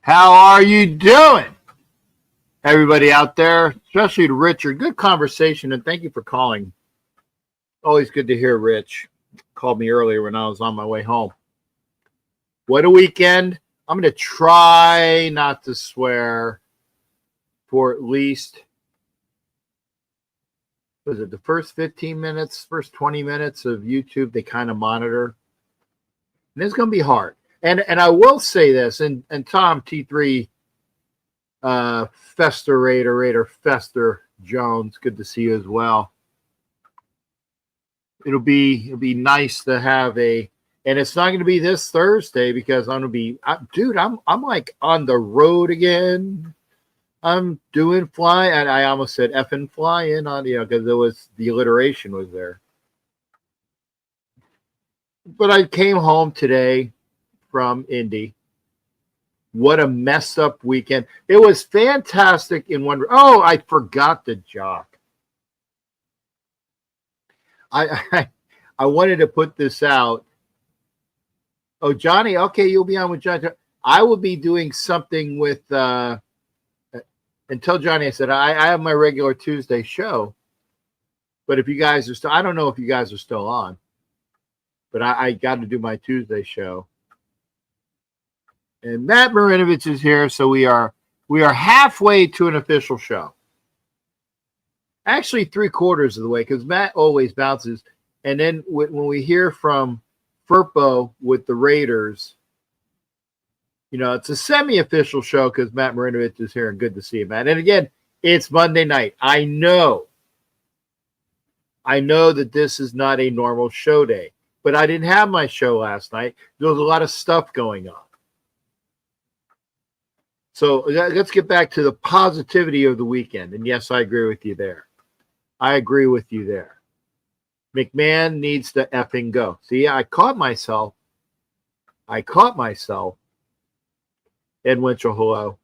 How are you doing? Everybody out there, especially to Richard. Good conversation, and thank you for calling. Always good to hear Rich. Called me earlier when I was on my way home. What a weekend. I'm going to try not to swear for at least, was it the first 15 minutes, first 20 minutes of YouTube they kind of monitor. And it's going to be hard. And I will say this, and Tom T3 Fester Raider Fester Jones, good to see you as well. It'll be nice to have and it's not going to be this Thursday because I'm going to be, I'm like on the road again. I'm doing fly, and I almost said effing flying on, because it was, the alliteration was there. But I came home today from Indy. What a messed up weekend. It was fantastic in one. Oh, I forgot the jock. I wanted to put this out. Oh, Johnny, okay, you'll be on with Johnny. I will be doing something with and tell Johnny I said I have my regular Tuesday show. But if you guys are still, I don't know if you guys are still on. But I got to do my Tuesday show. And Matt Marinovich is here, so we are halfway to an official show. Actually, 3/4 of the way, because Matt always bounces. And then when we hear from Furpo with the Raiders, it's a semi-official show because Matt Marinovich is here, and good to see you, Matt. And again, it's Monday night. I know that this is not a normal show day, but I didn't have my show last night. There was a lot of stuff going on. So let's get back to the positivity of the weekend. And yes, I agree with you there. McMahon needs to effing go. See, I caught myself. Ed Winchell, hello.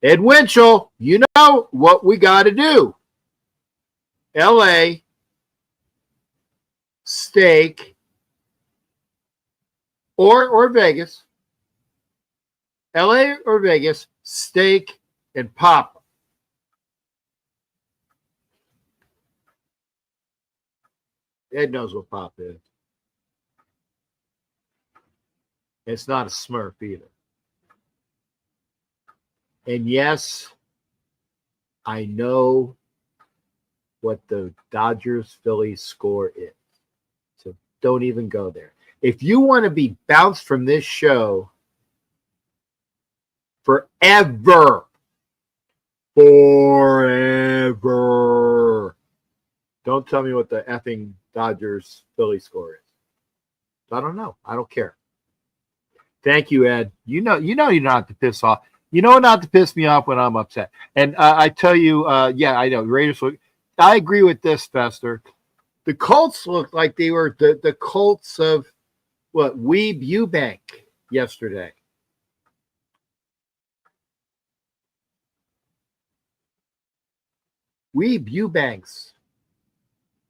Ed Winchell, you know what we got to do. LA, steak, or Vegas. LA or Vegas, steak and pop. Ed knows what pop is. It's not a Smurf either. And yes, I know what the Dodgers-Phillies score is. So don't even go there. If you want to be bounced from this show forever, don't tell me what the effing Dodgers-Phillies score is. I don't know. I don't care. Thank you, Ed. You know you're not to piss off. You know not to piss me off when I'm upset. And I tell you, yeah, I know. Raiders look. I agree with this, Fester. The Colts looked like they were the Colts of Weeb Eubank yesterday. Weeb Eubanks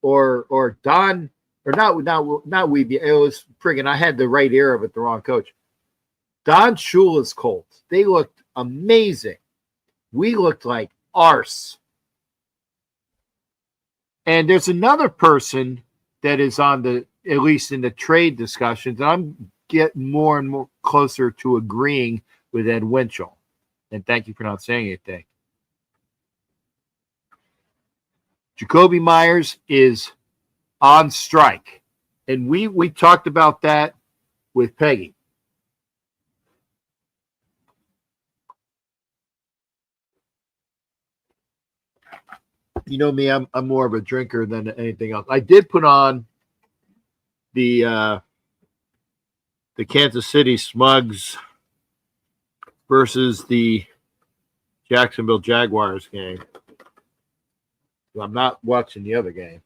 or Don, or not Weeb. It was friggin', I had the right era but the wrong coach. Don Shula's Colts. They looked amazing. We looked like arse. And there's another person that is on at least in the trade discussions, and I'm getting more and more closer to agreeing with Ed Winchell. And thank you for not saying anything. Jacoby Myers is on strike. And we talked about that with Peggy. You know me, I'm more of a drinker than anything else. I did put on the Kansas City Smugs versus the Jacksonville Jaguars game. I'm not watching the other game.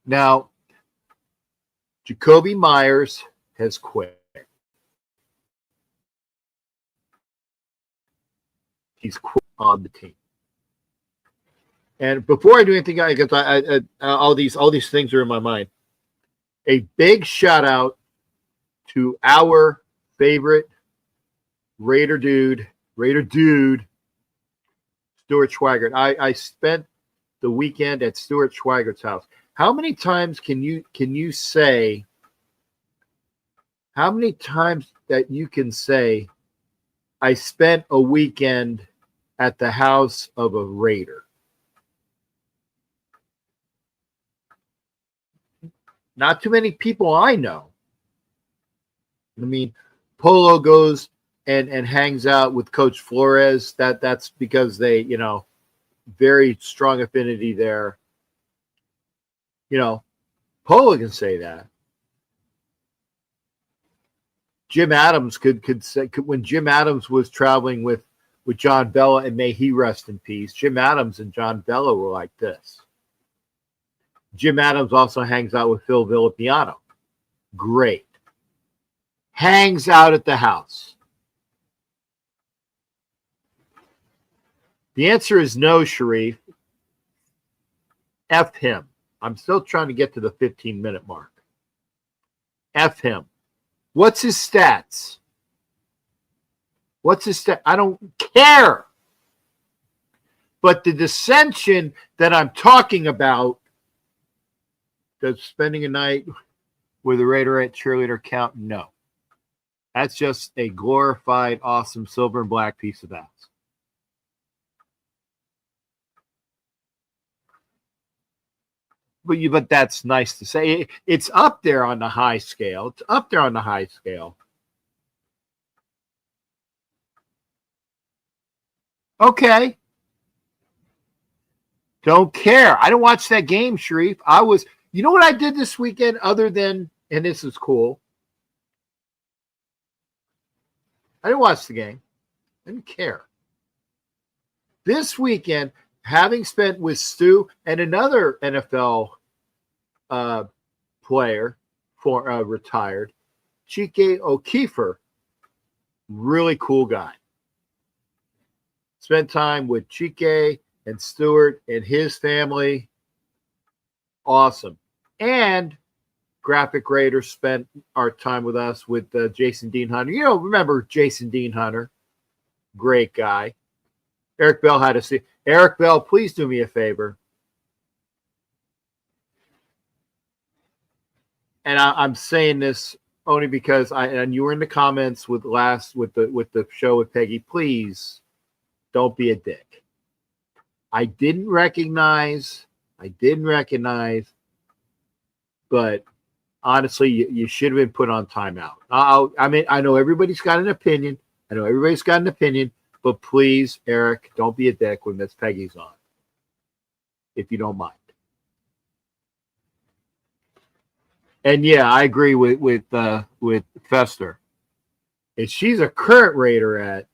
Now, Jacoby Myers has quit. He's quit on the team. And before I do anything, because I all these things are in my mind. A big shout out to our favorite Raider dude, Stuart Schweigert. I spent the weekend at Stuart Schweigert's house. How many times can you say? How many times that you can say, I spent a weekend at the house of a Raider? Not too many people I know. I mean, Polo goes and hangs out with Coach Flores. That's because they, very strong affinity there. Polo can say that. Jim Adams could say, when Jim Adams was traveling with John Bella, and may he rest in peace, Jim Adams and John Bella were like this. Jim Adams also hangs out with Phil Villapiano. Great. Hangs out at the house. The answer is no, Sharif. F him. I'm still trying to get to the 15-minute mark. F him. What's his stats? I don't care. But the dissension that I'm talking about, does spending a night with a Raiderette cheerleader count? No. That's just a glorified, awesome silver and black piece of ass. But that's nice to say. It's up there on the high scale. Okay. Don't care. I didn't watch that game, Sharif. You know what I did this weekend other than, and this is cool. I didn't watch the game. I didn't care. This weekend, having spent with Stu and another NFL player retired, Chike O'Keefer, really cool guy. Spent time with Chike and Stewart and his family. Awesome. And Graphic Raiders spent our time with us with Jason Dean Hunter. Remember Jason Dean Hunter? Great guy. Eric Bell had to see. Eric Bell, please do me a favor. And I'm saying this only because and you were in the comments with the show with Peggy. Please don't be a dick. I didn't recognize, but honestly, you should have been put on timeout. I know everybody's got an opinion. But please, Eric, don't be a dick when Miss Peggy's on, if you don't mind. And yeah, I agree with Fester. If she's a current Raiderette,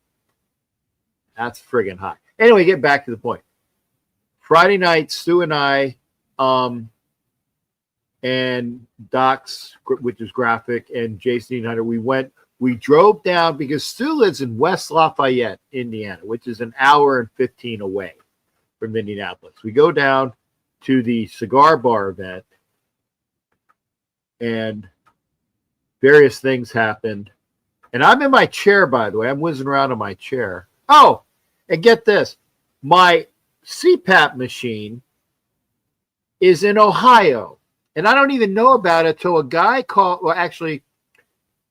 that's friggin' high. Anyway, get back to the point. Friday night, Stu and I, and Doc's, which is Graphic, and Jason Hunter, we drove down because Stu lives in West Lafayette, Indiana, which is an hour and 15 away from Indianapolis. We go down to the cigar bar event, and various things happened. And I'm in my chair, by the way. I'm whizzing around in my chair. Oh, and get this. My CPAP machine is in Ohio. And I don't even know about it till a guy called, well, actually,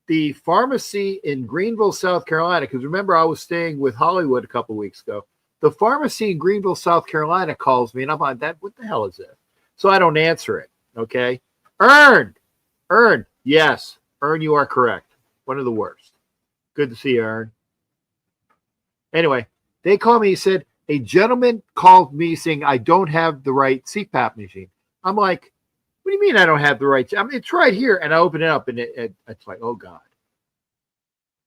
the pharmacy in Greenville, South Carolina, because remember I was staying with Hollywood a couple weeks ago. The pharmacy in Greenville, South Carolina calls me, and I'm like, what the hell is this? So I don't answer it, okay? Earn, yes. Earn, you are correct. One of the worst. Good to see you, Earn. Anyway, they called me. He said, a gentleman called me saying I don't have the right CPAP machine. I'm like, what do you mean I don't have the right? I mean, it's right here. And I open it up, and it's like, oh, God.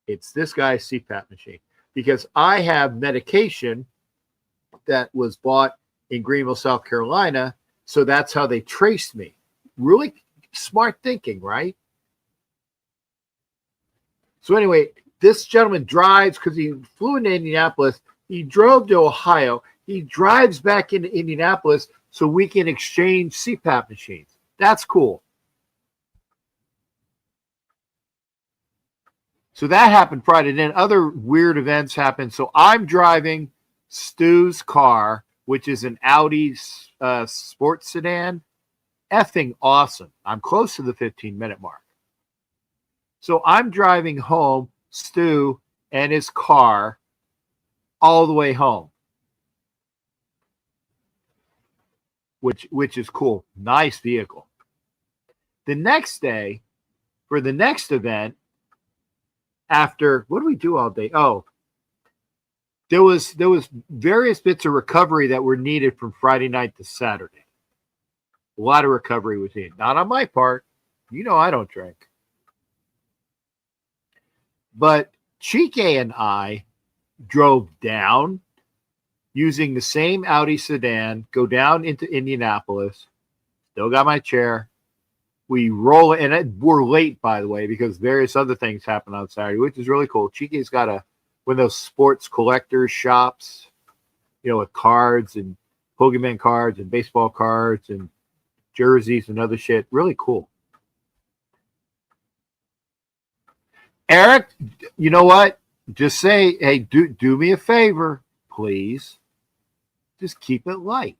It's this guy's CPAP machine. Because I have medication that was bought in Greenville, South Carolina. So that's how they traced me. Really smart thinking, right? So anyway, this gentleman drives because he flew into Indianapolis. He drove to Ohio. He drives back into Indianapolis so we can exchange CPAP machines. That's cool. So that happened Friday. Then other weird events happened. So I'm driving Stu's car, which is an Audi sports sedan. Effing awesome. I'm close to the 15-minute mark. So I'm driving home, Stu and his car, all the way home, which is cool. Nice vehicle. The next day, for the next event, after what do we do all day? Oh, there was various bits of recovery that were needed from Friday night to Saturday. A lot of recovery was needed. Not on my part. You know I don't drink. But Chike and I drove down using the same Audi sedan, go down into Indianapolis. Still got my chair. We roll, and we're late, by the way, because various other things happen on Saturday, which is really cool. Chike's got one of those sports collectors shops, with cards and Pokemon cards and baseball cards and jerseys and other shit. Really cool. Eric, you know what? Just say, hey, do me a favor, please. Just keep it light.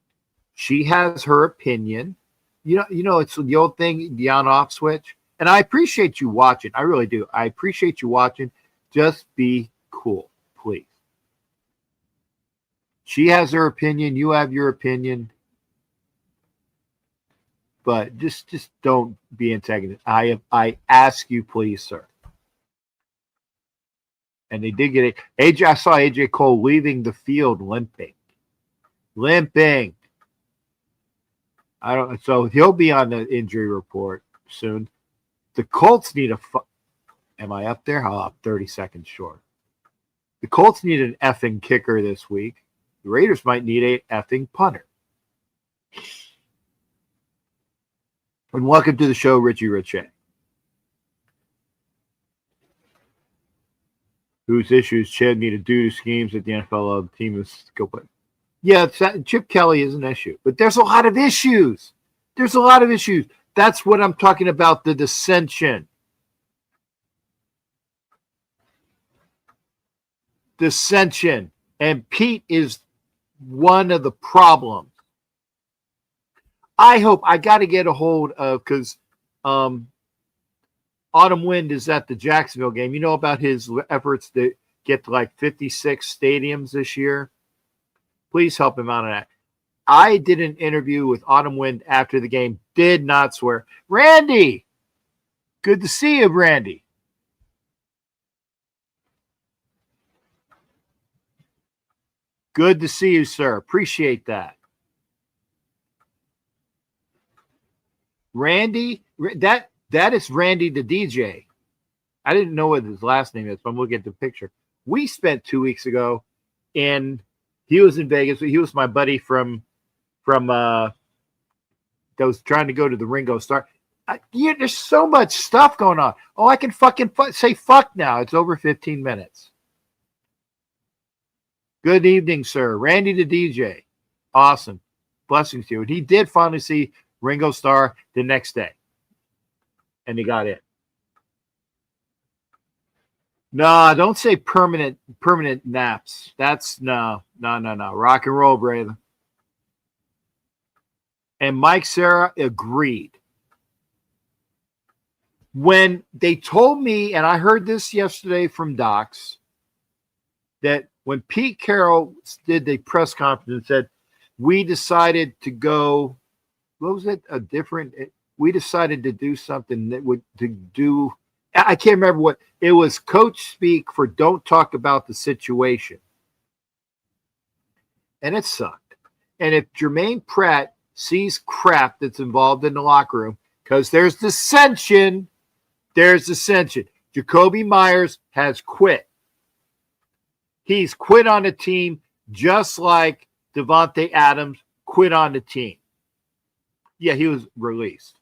She has her opinion. It's the old thing, the on-off switch. And I appreciate you watching. I really do. I appreciate you watching. Just be cool, please. She has her opinion. You have your opinion. But just don't be antagonistic. I ask you, please, sir. And they did get it. I saw AJ Cole leaving the field limping. So he'll be on the injury report soon. The Colts need am I up there? I'm 30 seconds short. The Colts need an effing kicker this week. The Raiders might need a effing punter. And welcome to the show, Richie Richey. Whose issues Chad need to do to schemes at the NFL team is go play. Yeah, Chip Kelly is an issue, but there's a lot of issues. That's what I'm talking about, the dissension. And Pete is one of the problems. I got to get a hold of, because Autumn Wind is at the Jacksonville game. You know about his efforts to get to like 56 stadiums this year? Please help him out on that. I did an interview with Autumn Wind after the game. Did not swear. Randy! Good to see you, Randy. Good to see you, sir. Appreciate that. Randy, that is Randy the DJ. I didn't know what his last name is, but I'm looking at the picture. We spent 2 weeks ago he was in Vegas. He was my buddy from that was trying to go to the Ringo Starr. There's so much stuff going on. Oh, I can fucking say fuck now. It's over 15 minutes. Good evening, sir. Randy the DJ. Awesome. Blessings to you. And he did finally see Ringo Starr the next day. And he got in. No, don't say permanent naps. That's no. Rock and roll, brother. And Mike Sarah agreed. When they told me, and I heard this yesterday from Docs, that when Pete Carroll did the press conference and said, we decided to go, what was it? We decided to do something I can't remember what it was. Coach speak for don't talk about the situation. And it sucked. And if Jermaine Pratt sees crap that's involved in the locker room, because there's dissension. Jacoby Myers has quit. He's quit on the team just like Devontae Adams quit on the team. Yeah, he was released.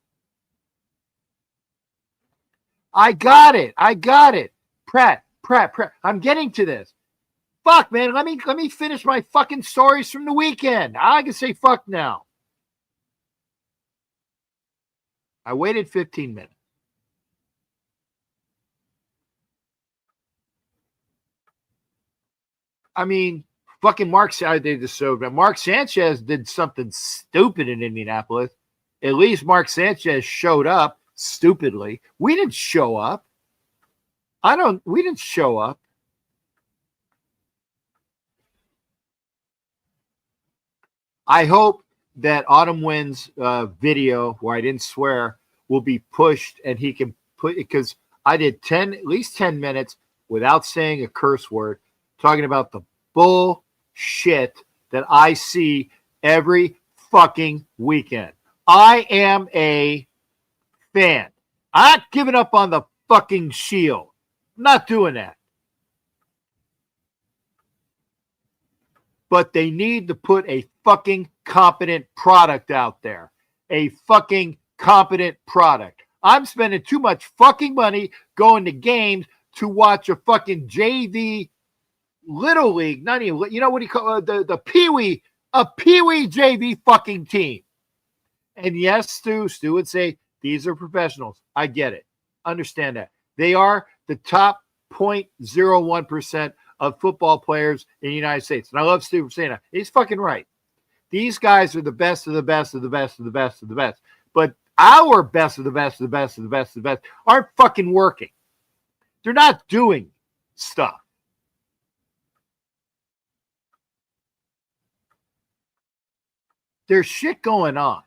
I got it. Pratt. I'm getting to this. Fuck, man. Let me finish my fucking stories from the weekend. I can say fuck now. I waited 15 minutes. I mean, fucking they just so bad. Mark Sanchez did something stupid in Indianapolis. At least Mark Sanchez showed up stupidly. We didn't show up. We didn't show up. I hope that Autumn Wind's video where I didn't swear will be pushed and he can put it, because I did at least 10 minutes without saying a curse word, talking about the bullshit that I see every fucking weekend. I am a fan. I'm not giving up on the fucking Shield. I'm not doing that. But they need to put a fucking competent product out there. A fucking competent product. I'm spending too much fucking money going to games to watch a fucking JV Little League, not even, you know what do you call the Pee-wee, a Pee-wee JV fucking team. And yes, Stu would say, these are professionals. I get it. Understand that. They are the top 0.01% of football players in the United States. And I love Stu for saying that. He's fucking right. These guys are the best of the best of the best of the best of the best. But our best of the best of the best of the best of the best aren't fucking working. They're not doing stuff. There's shit going on.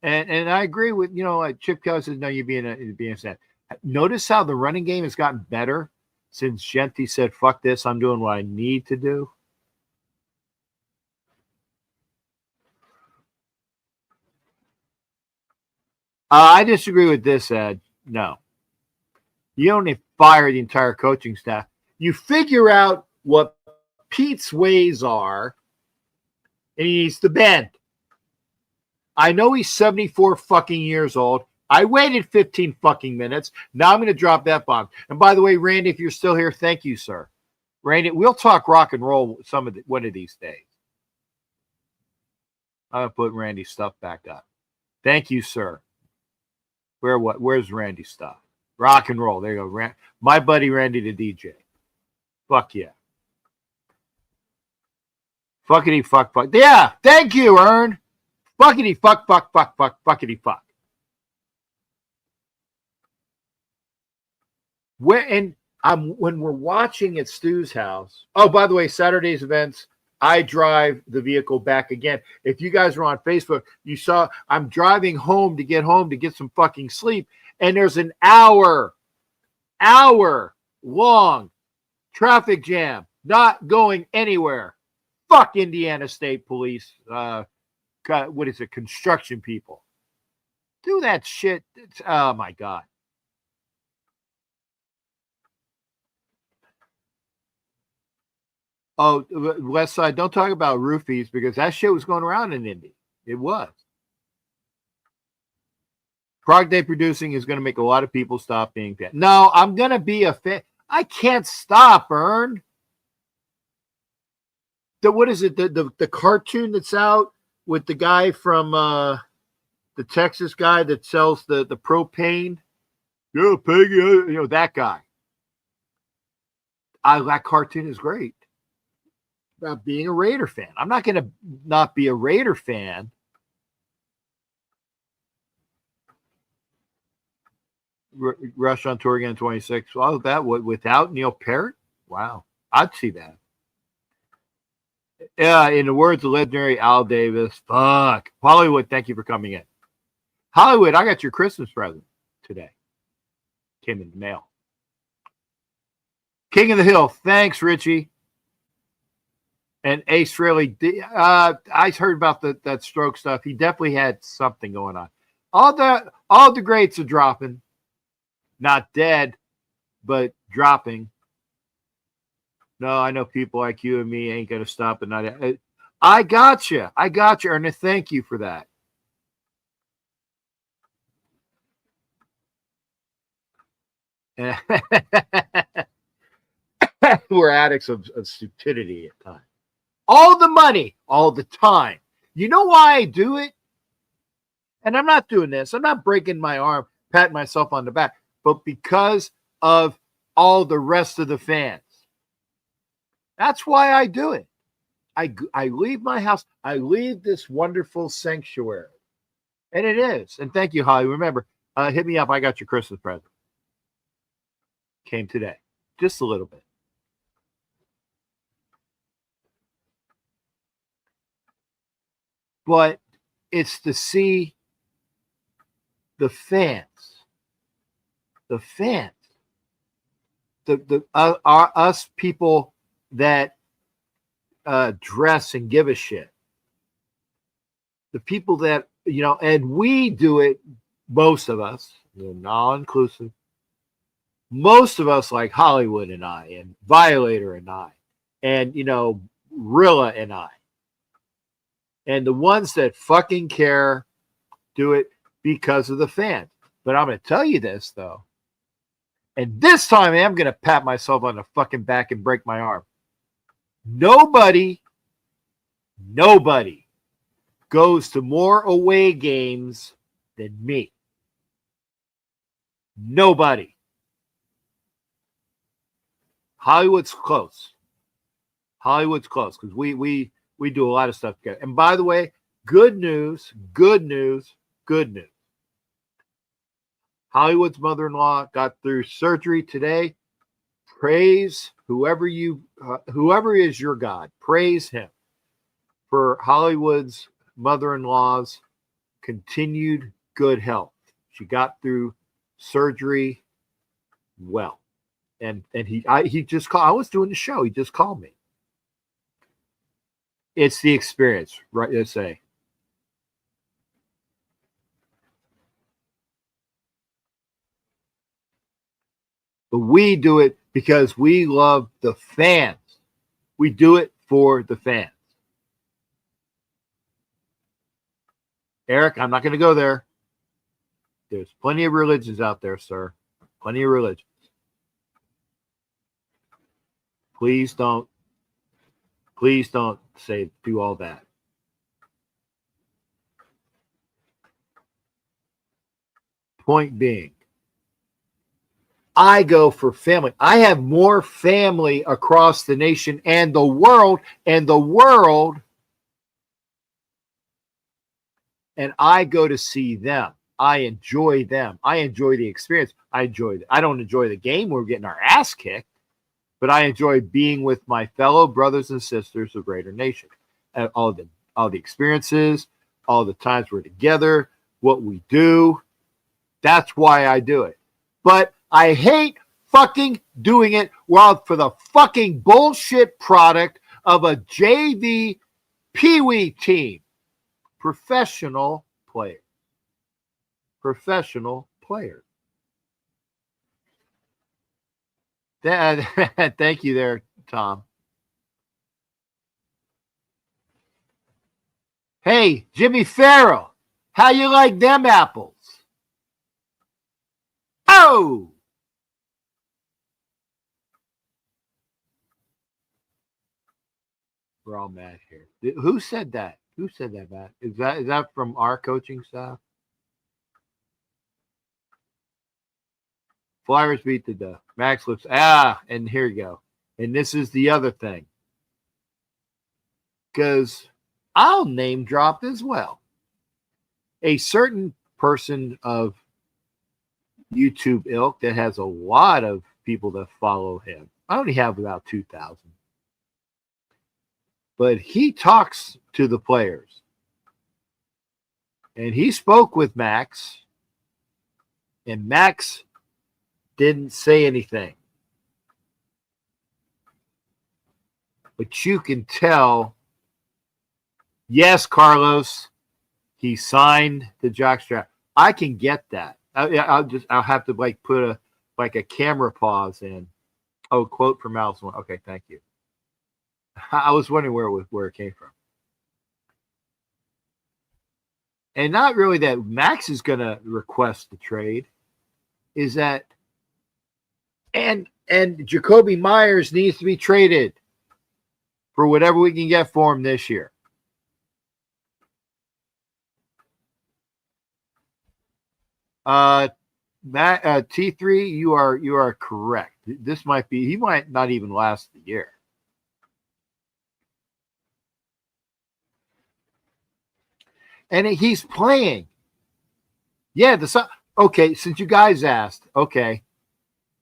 And I agree with, Chip Kelly says, no, you're being sad. Notice how the running game has gotten better since Genti said, fuck this, I'm doing what I need to do. I disagree with this, Ed. No. You don't fire the entire coaching staff. You figure out what Pete's ways are, and he needs to bend. I know he's 74 fucking years old. I waited 15 fucking minutes. Now I'm going to drop that bomb. And by the way, Randy, if you're still here, thank you, sir. Randy, we'll talk rock and roll one of these days. I'm going to put Randy's stuff back up. Thank you, sir. Where's Randy's stuff? Rock and roll. There you go. My buddy Randy the DJ. Fuck yeah. Fuckity fuck. Yeah, thank you, Ern. Fuckity fuck, fuckity fuck. When we're watching at Stu's house. Oh, by the way, Saturday's events, I drive the vehicle back again. If you guys were on Facebook, you saw I'm driving home to get some fucking sleep, and there's an hour long traffic jam, not going anywhere. Fuck Indiana State Police. What is it? Construction people. Do that shit. Oh my God. Oh, West Side, don't talk about roofies because that shit was going around in Indy. It was. Prog Day producing is going to make a lot of people stop being fans. No, I'm going to be a fan. I can't stop, Ern. What is it? The cartoon that's out with the guy from the Texas guy that sells the propane. Yeah, Peggy, that guy. That cartoon is great. About being a Raider fan. I'm not going to not be a Raider fan. Rush on tour again 26. Well, that would without Neil Peart? Wow. I'd see that. Yeah, in the words of legendary Al Davis, fuck. Hollywood, thank you for coming in. Hollywood, I got your Christmas present today. Came in the mail. King of the Hill, thanks, Richie. And Ace really, I heard about that stroke stuff. He definitely had something going on. All the greats are dropping. Not dead, but dropping. No, I know people like you and me ain't going to stop at night. I got you, and thank you for that. We're addicts of stupidity at times. All the money, all the time. You know why I do it? And I'm not doing this. I'm not breaking my arm, patting myself on the back. but because of all the rest of the fans. That's why I do it. I leave my house. I leave this wonderful sanctuary. And it is. And thank you, Holly. Remember, hit me up. I got your Christmas present. Came today. Just a little bit. But it's to see the fans. The fans. Us people that dress and give a shit. The people that, and we do it, most of us, non-inclusive, most of us like Hollywood and I, and Violator and I, and, Rilla and I. And the ones that fucking care do it because of the fans. But I'm going to tell you this, though. And this time I am going to pat myself on the fucking back and break my arm. Nobody goes to more away games than me. Nobody. Hollywood's close. Hollywood's close because we do a lot of stuff together. And by the way, good news. Hollywood's mother-in-law got through surgery today. Praise whoever is your God. Praise him for Hollywood's mother-in-law's continued good health. She got through surgery well. And he just called. I was doing the show. He just called me. It's the experience, right? Let's say. But we do it because we love the fans. We do it for the fans. Eric, I'm not going to go there. There's plenty of religions out there, sir. Plenty of religions. Please don't say do all that. Point being, I go for family. I have more family across the nation and the world, and I go to see them. I enjoy them. I enjoy the experience. I don't enjoy the game. We're getting our ass kicked, but I enjoy being with my fellow brothers and sisters of Raider Nation. And all the experiences, all the times we're together, what we do. That's why I do it. But I hate fucking doing it for the fucking bullshit product of a JV Pee-wee team. Professional players. Thank you there, Tom. Hey, Jimmy Farrell, how you like them apples? Oh! We're all mad here. Who said that? Who said that, Matt? Is that from our coaching staff? Flyers beat the Max looks. And here you go. And this is the other thing. Because I'll name drop as well. A certain person of YouTube ilk that has a lot of people that follow him. I only have about 2,000. But he talks to the players. And he spoke with Max. And Max didn't say anything. But you can tell, yes, Carlos, he signed the jockstrap. I can get that. I'll have to put a camera pause in. Oh, quote from Alice. Okay, thank you. I was wondering where it came from. And not really that Max is going to request the trade. Is that and Jacoby Myers needs to be traded for whatever we can get for him this year. Matt, T3, you are correct. This might be, he might not even last the year. And he's playing. Yeah, okay, since you guys asked, okay.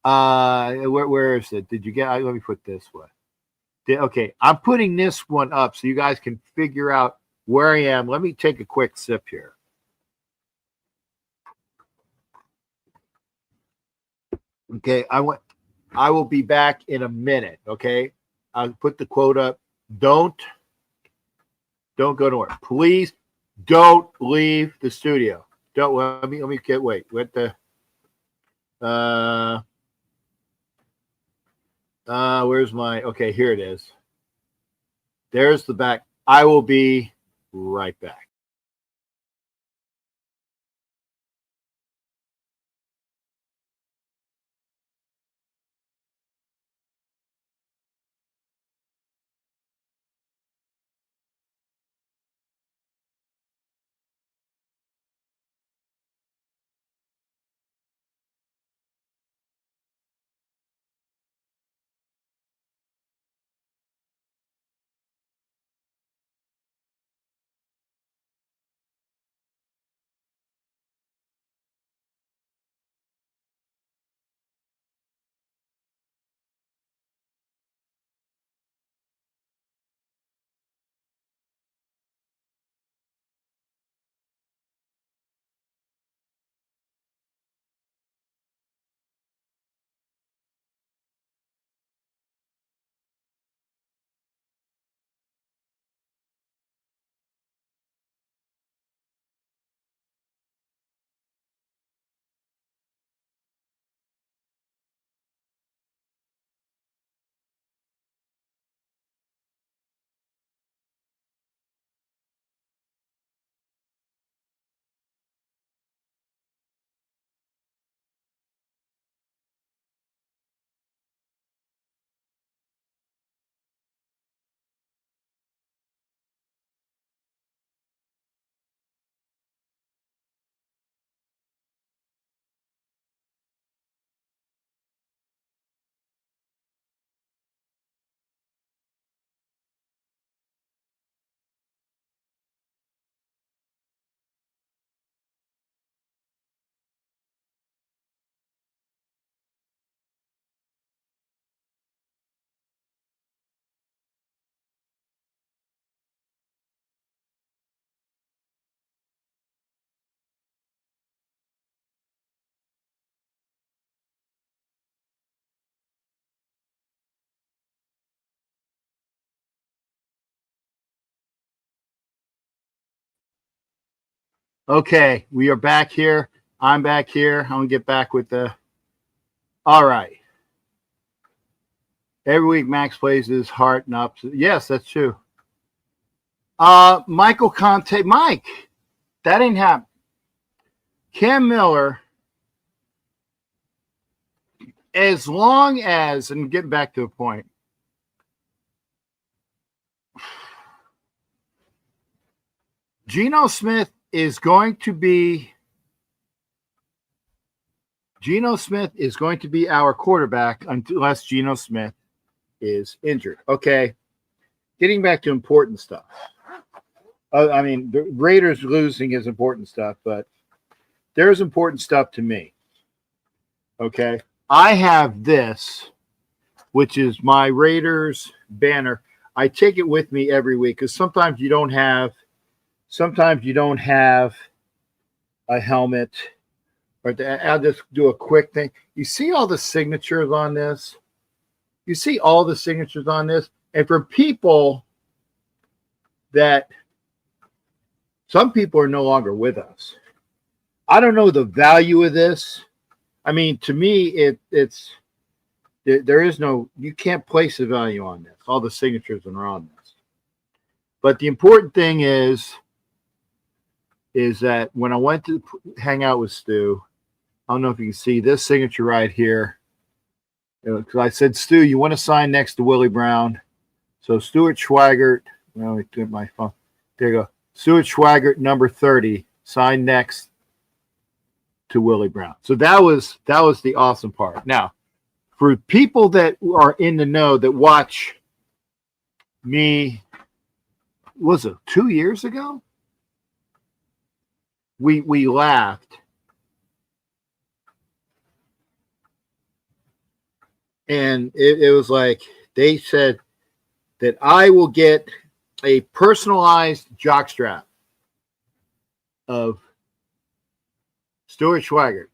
Where is it? Did you get, let me put this one. Okay, I'm putting this one up so you guys can figure out where I am. Let me take a quick sip here. Okay, I will be back in a minute. Okay, I'll put the quote up. Don't go nowhere. Please don't leave the studio. Don't let me get wait. What the where's my, okay, here it is. There's the back. I will be right back. Okay, we are back here. I'm back here. I'm gonna get back with the. All right. Every week Max plays his heart and opposite. Yes, that's true. Michael Conte, Mike, that ain't happening. Cam Miller, as long as, and getting back to the point, Geno Smith is going to be our quarterback unless Geno Smith is injured. Okay, getting back to important stuff. I mean, the Raiders losing is important stuff, but there's important stuff to me. Okay, I have this, which is my Raiders banner. I take it with me every week because sometimes you don't have a helmet. Or I'll just do a quick thing. You see all the signatures on this? And for people that some people are no longer with us. I don't know the value of this. I mean, to me, there is no, you can't place a value on this. All the signatures are on this. But the important thing is that when I went to hang out with Stu, I don't know if you can see this signature right here. Because I said, Stu, you want to sign next to Willie Brown. So Stuart Schweigert, well, let me get my phone. There you go. Stuart Schweigert, number 30, signed next Willie Brown. So that was the awesome part. Now, for people that are in the know that watch me, was it 2 years ago? We laughed. And it was like they said that I will get a personalized jockstrap of Stuart Schweigert.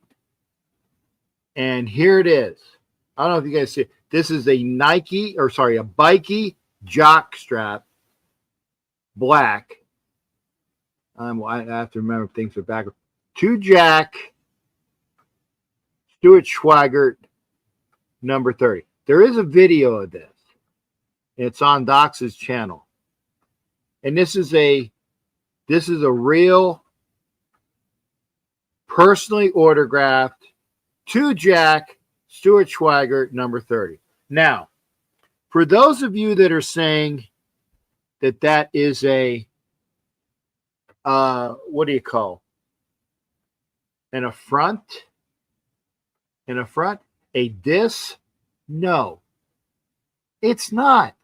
And here it is. I don't know if you guys see it. This is a Bikey jockstrap, black. I have to remember things are backwards. 2 Jack, Stuart Schweigert, number 30. There is a video of this. It's on Dox's channel. And this is a real personally autographed 2 Jack Stuart Schweigert number 30. Now, for those of you that are saying that is a what do you call an affront? An affront? A diss? No, it's not,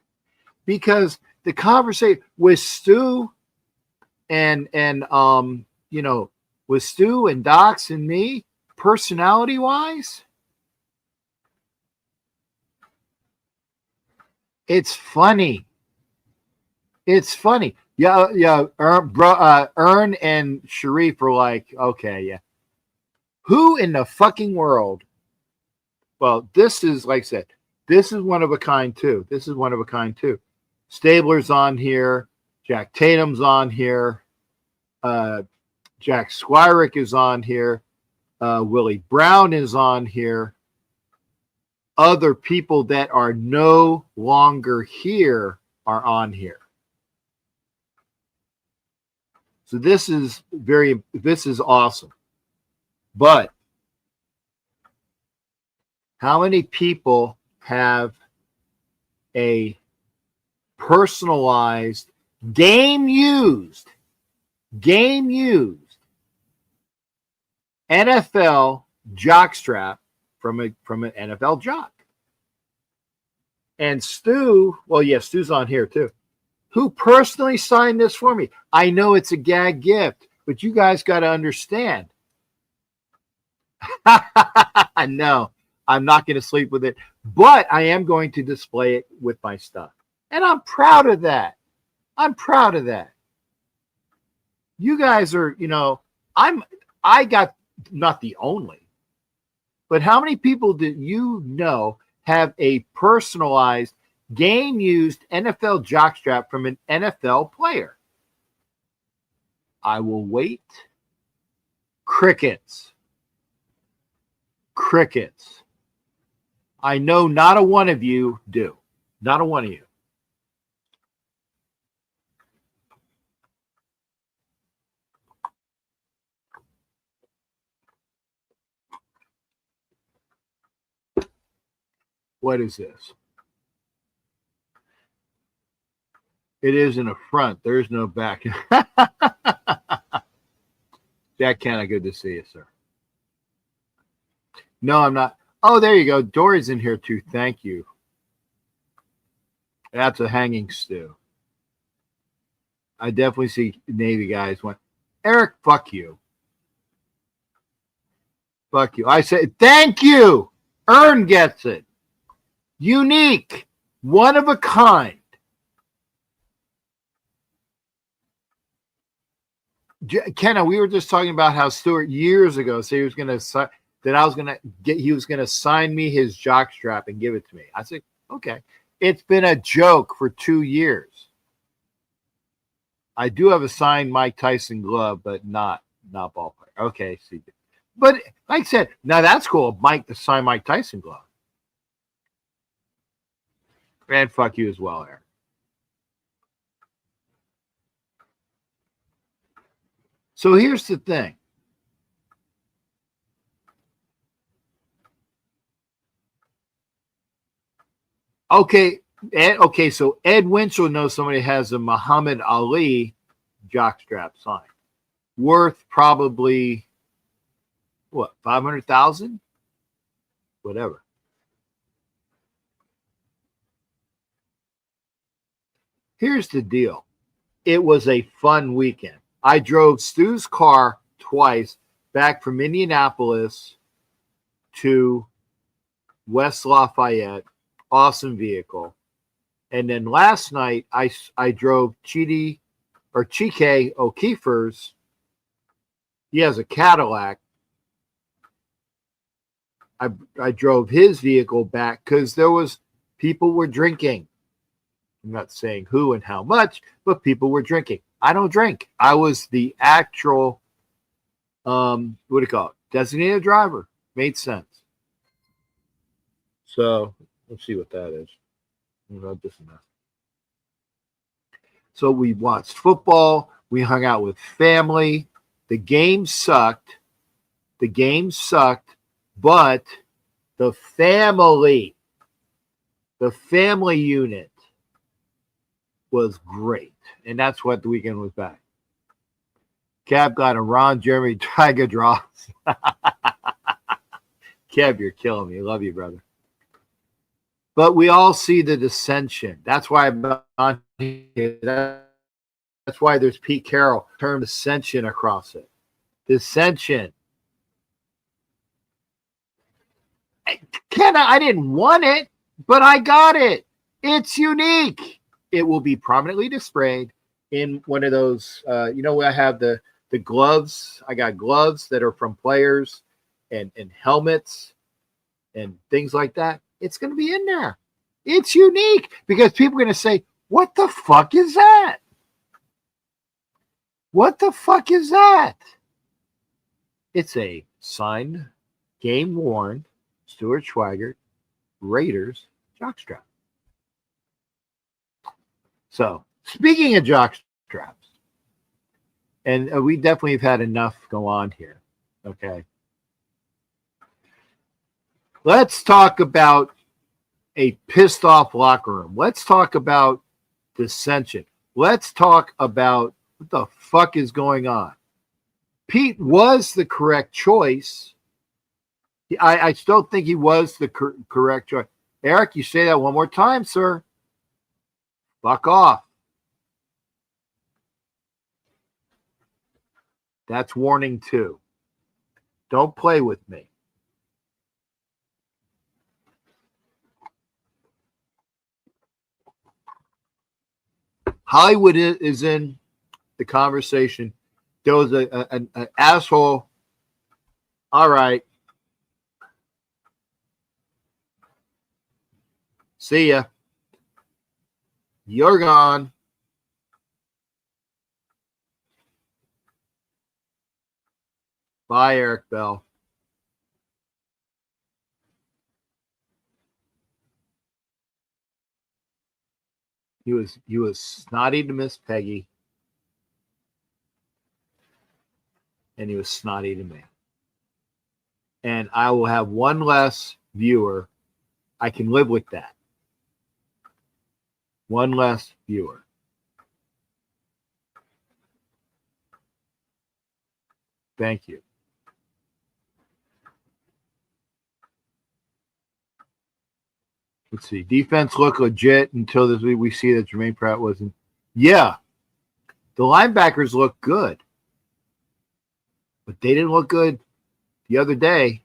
because the conversation with Stu and with Stu and Dox and me, personality wise, it's funny. It's funny. Yeah. Ern and Sharif are like, okay, yeah. Who in the fucking world? Well, this is, like I said, this is one of a kind too. Stabler's on here. Jack Tatum's on here. Jack Squirick is on here. Willie Brown is on here. Other people that are no longer here are on here. So this is awesome. But how many people have a personalized game used NFL jockstrap from an NFL jock? And Stu, well, yeah, Stu's on here too, who personally signed this for me. I know it's a gag gift, but you guys got to understand. No, I'm not going to sleep with it, but I am going to display it with my stuff. And I'm proud of that. You guys are, I got not the only, but how many people did you know have a personalized game used NFL jockstrap from an NFL player? I will wait. Crickets. I know not a one of you do. Not a one of you. What is this? It is an affront. There is no back. Jack Canna, good to see you, sir. No, I'm not. Oh, there you go. Dory's in here too. Thank you. That's a hanging stew. I definitely see Navy guys went, Eric, fuck you. Fuck you. I said, thank you. Ern gets it. Unique. One of a kind. Kenna, we were just talking about how Stuart years ago said he was going to he was going to sign me his jockstrap and give it to me. I said, okay. It's been a joke for 2 years. I do have a signed Mike Tyson glove, but not ballpark. Okay, see. But like I said, now that's cool. Mike to sign Mike Tyson glove. And fuck you as well, Eric. So here's the thing. Okay, so Ed Winchell knows somebody has a Muhammad Ali jockstrap sign. Worth probably, what, 500,000? Whatever. Here's the deal. It was a fun weekend. I drove Stu's car twice back from Indianapolis to West Lafayette. Awesome vehicle. And then last night, I drove Chike O'Keefe's. He has a Cadillac. I drove his vehicle back because people were drinking. I'm not saying who and how much, but people were drinking. I don't drink. I was the actual, designated driver. Made sense. So let's see what that is. So we watched football. We hung out with family. The game sucked. But the family unit was great. And that's what the weekend was back. Kev got a Ron Jeremy Tiger draw. Kev, you're killing me. Love you, brother. But we all see the dissension. That's why I'm on here. That's why there's Pete Carroll term dissension across it. Dissension. I didn't want it, but I got it. It's unique. It will be prominently displayed in one of those. I have the gloves. I got gloves that are from players and helmets and things like that. It's going to be in there. It's unique because people are going to say, what the fuck is that? What the fuck is that? It's a signed, game-worn Stuart Schweigert Raiders jockstrap. So, speaking of jockstraps, and we definitely have had enough go on here, okay? Let's talk about a pissed off locker room. Let's talk about dissension. Let's talk about what the fuck is going on. Pete was the correct choice. I still think he was the correct choice. Eric, you say that one more time, sir. Fuck off. That's warning 2. Don't play with me. Hollywood is in the conversation. There was an asshole. All right. See ya. You're gone. Bye, Eric Bell. He was snotty to Miss Peggy, and he was snotty to me. And I will have one less viewer. I can live with that. One less viewer. Thank you. Let's see. Defense looked legit until this week we see that Jermaine Pratt wasn't. Yeah. The linebackers look good. But they didn't look good the other day.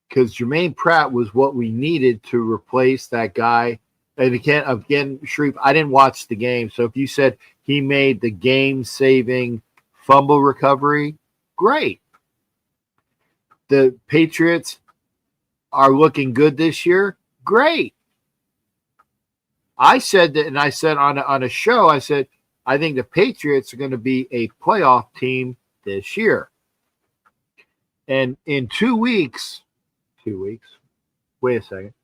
Because Jermaine Pratt was what we needed to replace that guy. And again, Sharif, I didn't watch the game. So if you said he made the game-saving fumble recovery, great. The Patriots are looking good this year, great. I said that, and I said on a show, I said, I think the Patriots are going to be a playoff team this year. And in 2 weeks, wait a second.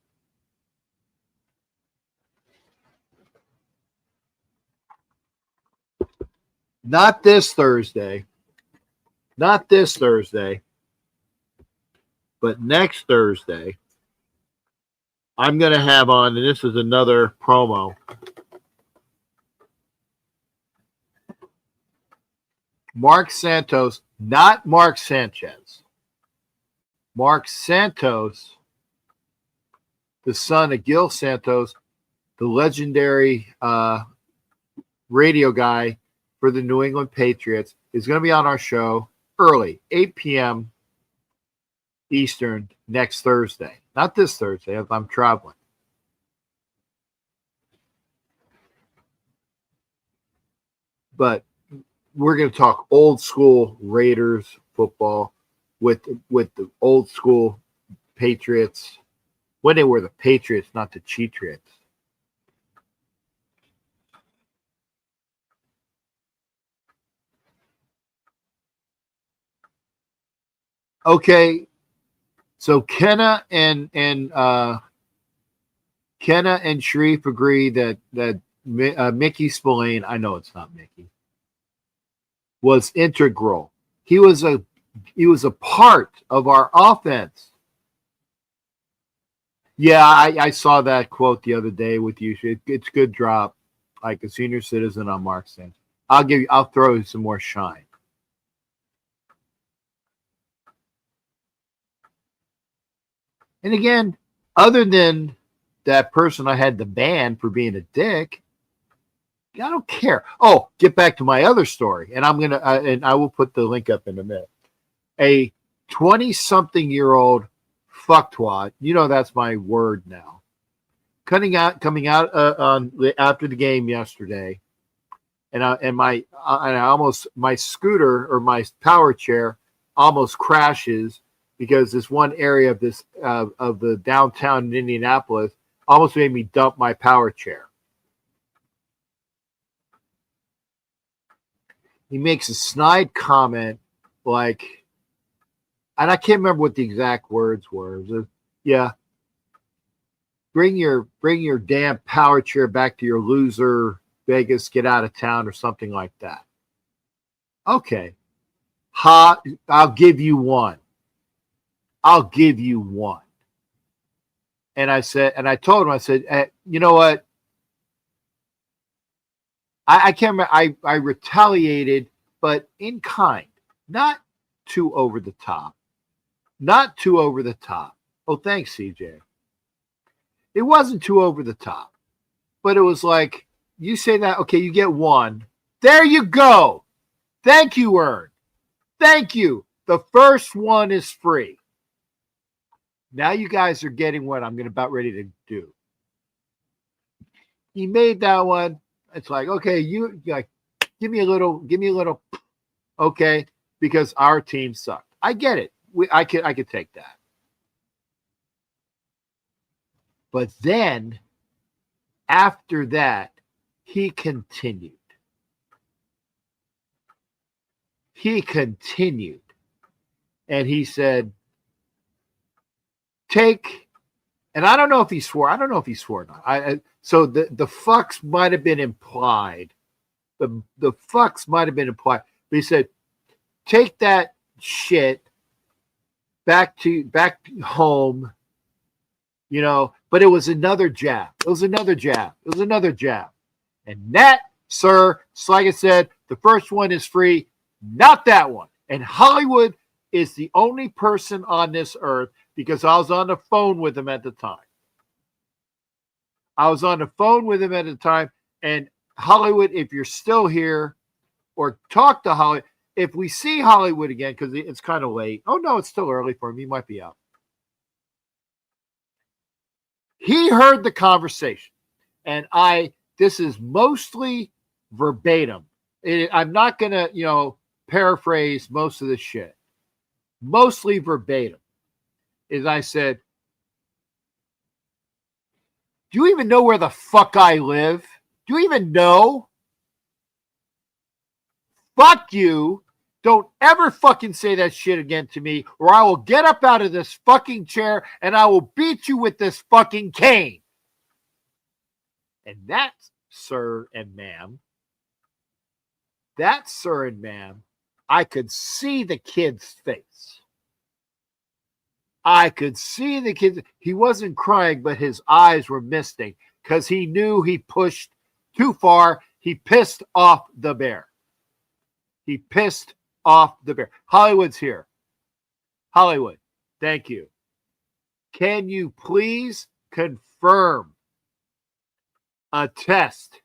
Not this Thursday, but next Thursday, I'm going to have on, and this is another promo. Mark Santos, not Mark Sanchez. Mark Santos, the son of Gil Santos, the legendary radio guy for the New England Patriots, is going to be on our show early, 8 p.m. Eastern next Thursday. Not this Thursday, I'm traveling. But we're going to talk old school Raiders football with the old school Patriots when they were the Patriots, not the Cheatriots. Okay, so Kenna and Sharif agree that Mickey Spillane, I know it's not Mickey, was integral. He was a part of our offense. Yeah, I saw that quote the other day with you. It's good drop, like a senior citizen on Mark Sanchez. I'll throw you some more shine. And again, other than that person I had to ban for being a dick, I don't care. Oh, get back to my other story, and and I will put the link up in a minute. A 20-something-year-old fucktwad, that's my word now, coming out on after the game yesterday, and my scooter or my power chair almost crashes because this one area of the downtown in Indianapolis almost made me dump my power chair. He makes a snide comment like, and I can't remember what the exact words were. Yeah, bring your damn power chair back to your loser Vegas, get out of town, or something like that. Okay, I'll give you one. And I told him, I said, you know what? I can't remember. I retaliated, but in kind, not too over the top. Not too over the top. Oh, thanks, CJ. It wasn't too over the top, but it was like, you say that, okay, you get one. There you go. Thank you, Ern. Thank you. The first one is free. Now you guys are getting what I'm about ready to do. He made that one. It's like, okay, you like, give me a little, okay, because our team sucked. I get it. I could take that. But then after that, he continued. And he said, and I don't know if he swore. I don't know if he swore or not. So the fucks might have been implied. The fucks might have been implied. But he said, take that shit back home, but it was another jab. And that, sir, like I said, the first one is free, not that one. And Hollywood is the only person on this earth, because I was on the phone with him at the time. And Hollywood, if you're still here, or talk to Hollywood, if we see Hollywood again, because it's kind of late. Oh, no, it's still early for him. He might be out. He heard the conversation, and this is mostly verbatim. I'm not going to, paraphrase most of the shit. Mostly verbatim. Is I said, do you even know where the fuck I live? Do you even know? Fuck you. Don't ever fucking say that shit again to me, or I will get up out of this fucking chair and I will beat you with this fucking cane. And that, sir and ma'am, I could see the kid's face. He wasn't crying, but his eyes were misting because he knew he pushed too far. He pissed off the bear. He pissed off the bear. Hollywood's here. Hollywood, thank you. Can you please confirm, attest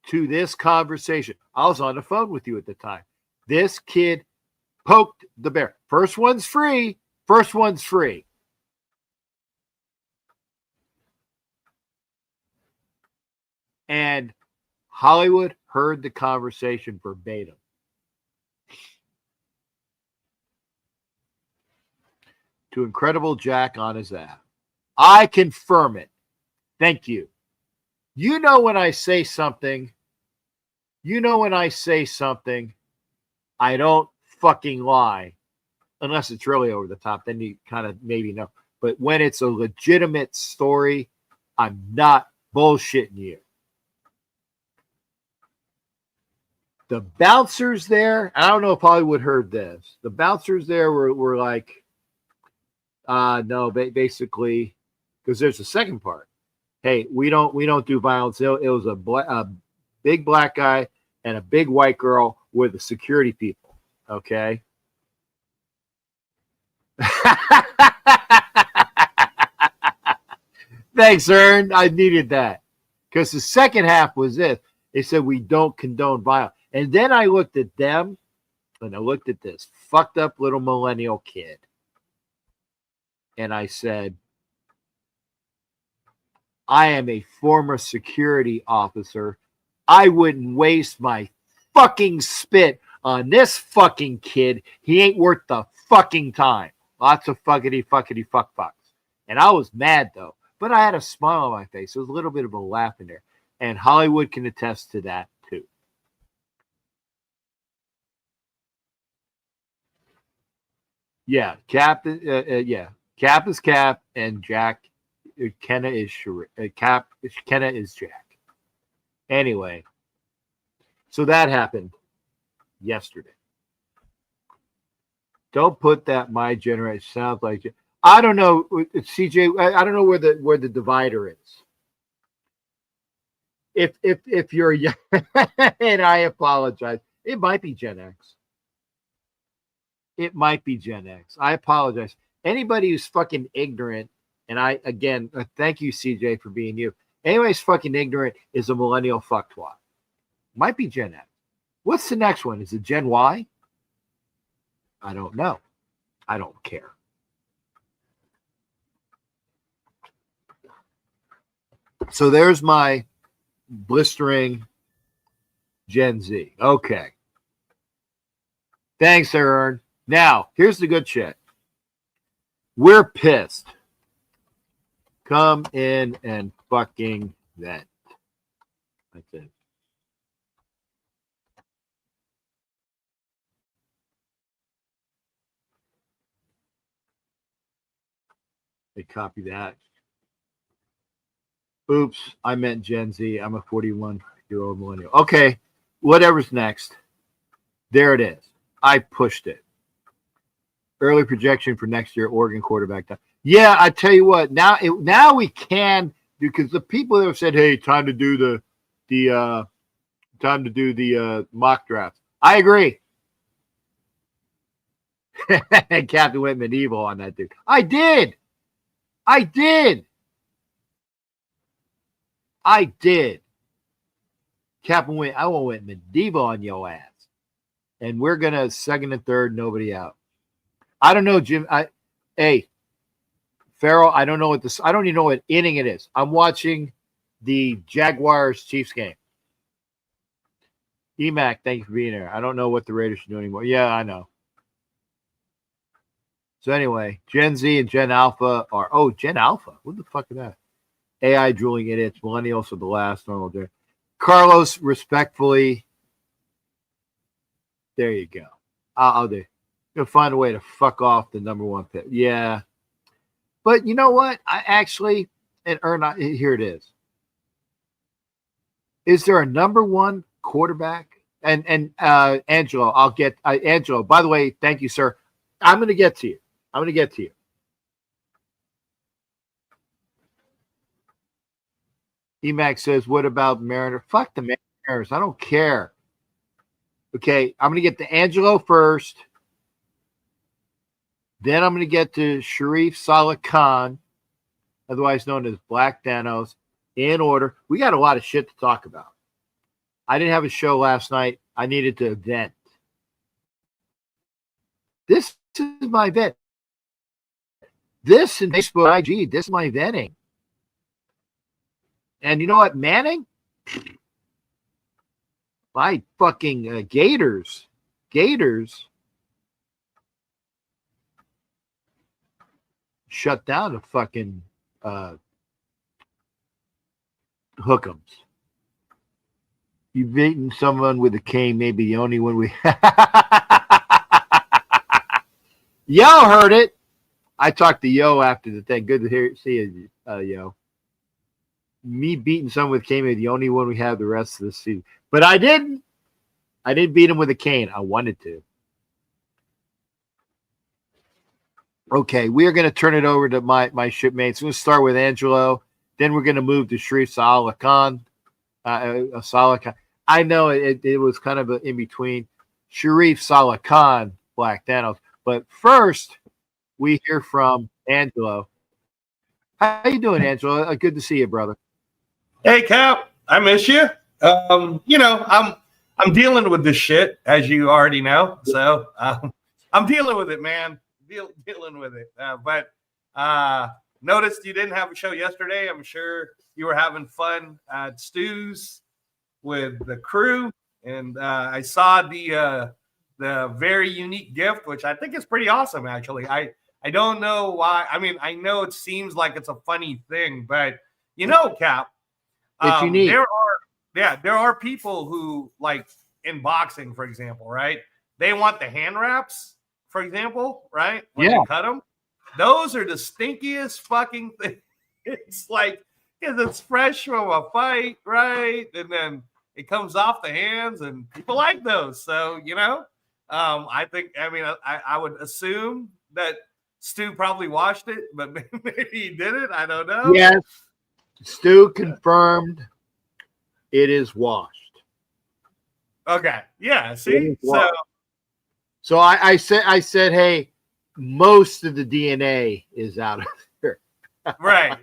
to this conversation? I was on the phone with you at the time. This kid poked the bear. First one's free. First one's free. And Hollywood heard the conversation verbatim. To Incredible Jack on his app. I confirm it. Thank you. You know when I say something, I don't fucking lie. Unless it's really over the top, then you kind of maybe know. But when it's a legitimate story, I'm not bullshitting you. The bouncers there, I don't know if Hollywood heard this. The bouncers there were like, no, basically, because there's a second part. Hey, we don't do violence. It was a big black guy and a big white girl were the security people. Okay. Thanks, Ern. I needed that because the second half was this. They said we don't condone violence, and then I looked at them and I looked at this fucked up little millennial kid, and I said, I am a former security officer. I wouldn't waste my fucking spit on this fucking kid. He ain't worth the fucking time. Lots of fuckity fuck fucks. And I was mad though, but I had a smile on my face. There was a little bit of a laugh in there. And Hollywood can attest to that too. Yeah, Cap is Cap and Jack Kenna is Cap. Kenna is Jack. Anyway, so that happened yesterday. Don't put that my generation sounds like it. I don't know, CJ. I don't know where the divider is. If you're young, and I apologize, it might be Gen X. It might be Gen X. I apologize. Anybody who's fucking ignorant, and I again thank you, CJ, for being you. Anybody's fucking ignorant is a millennial fucktwat. Might be Gen X. What's the next one? Is it Gen Y? I don't know. I don't care. So there's my blistering Gen Z. Okay. Thanks, Aaron. Now, here's the good shit. We're pissed. Come in and fucking vent. That's it. They copy that. Oops, I meant Gen Z. I'm a 41-year-old millennial. Okay, whatever's next. There it is. I pushed it. Early projection for next year, Oregon quarterback. Yeah, I tell you what. Now we can, because the people that have said, "Hey, time to do the mock draft." I agree. Captain went medieval on that dude. I did. Captain went. I went medieval on your ass, and we're gonna second and third, nobody out. I don't know, Jim. Hey, Farrell. I don't know what this. I don't even know what inning it is. I'm watching the Jaguars Chiefs game. EMAC, thank you for being there. I don't know what the Raiders are doing anymore. Yeah, I know. So anyway, Gen Z and Gen Alpha are. Oh, Gen Alpha. What the fuck is that? AI drooling idiots. Millennials are the last normal day. Carlos, respectfully. There you go. I'll do. You'll find a way to fuck off the number one pick. Yeah. But you know what? I actually, and here it is. Is there a number one quarterback? And Angelo, I'll get Angelo. By the way, thank you, sir. I'm going to get to you. EMAC says, what about Mariner? Fuck the Mariners. I don't care. Okay, I'm going to get to Angelo first. Then I'm going to get to Sharif Saleh Khan, otherwise known as Black Thanos, in order. We got a lot of shit to talk about. I didn't have a show last night. I needed to vent. This is my vent. This and Facebook IG, this is my venting. And you know what, Manning? My fucking Gators shut down the fucking Hook'ems. You've beaten someone with a cane, maybe the only one we Yo heard it. I talked to Yo after the thing. Good to see you, Yo. Me beating someone with a cane, maybe the only one we have the rest of the season. But I didn't. I didn't beat him with a cane. I wanted to. Okay, we are going to turn it over to my shipmates. We'll start with Angelo. Then we're going to move to Sharif Saleh Khan. Saleh Khan. I know it was kind of in between Sharif Saleh Khan, Black Thanos. But first, we hear from Angelo. How you doing, Angelo? Good to see you, brother. Hey, Cap. I miss you. I'm dealing with this shit, as you already know. So I'm dealing with it, man. Dealing with it. But noticed you didn't have a show yesterday. I'm sure you were having fun at Stu's with the crew, and I saw the very unique gift, which I think is pretty awesome. Actually, I don't know why. I mean, I know it seems like it's a funny thing, but Cap, it's unique. There are people who, like in boxing, for example, right? They want the hand wraps, for example, right? When they cut them, those are the stinkiest fucking thing. It's like, because it's fresh from a fight, right? And then it comes off the hands, and people like those. So, I think, I would assume that Stu probably watched it, but maybe he didn't. I don't know. Yes. Stu confirmed it is washed. Okay. Yeah. See? So I said, hey, most of the DNA is out of here. Right.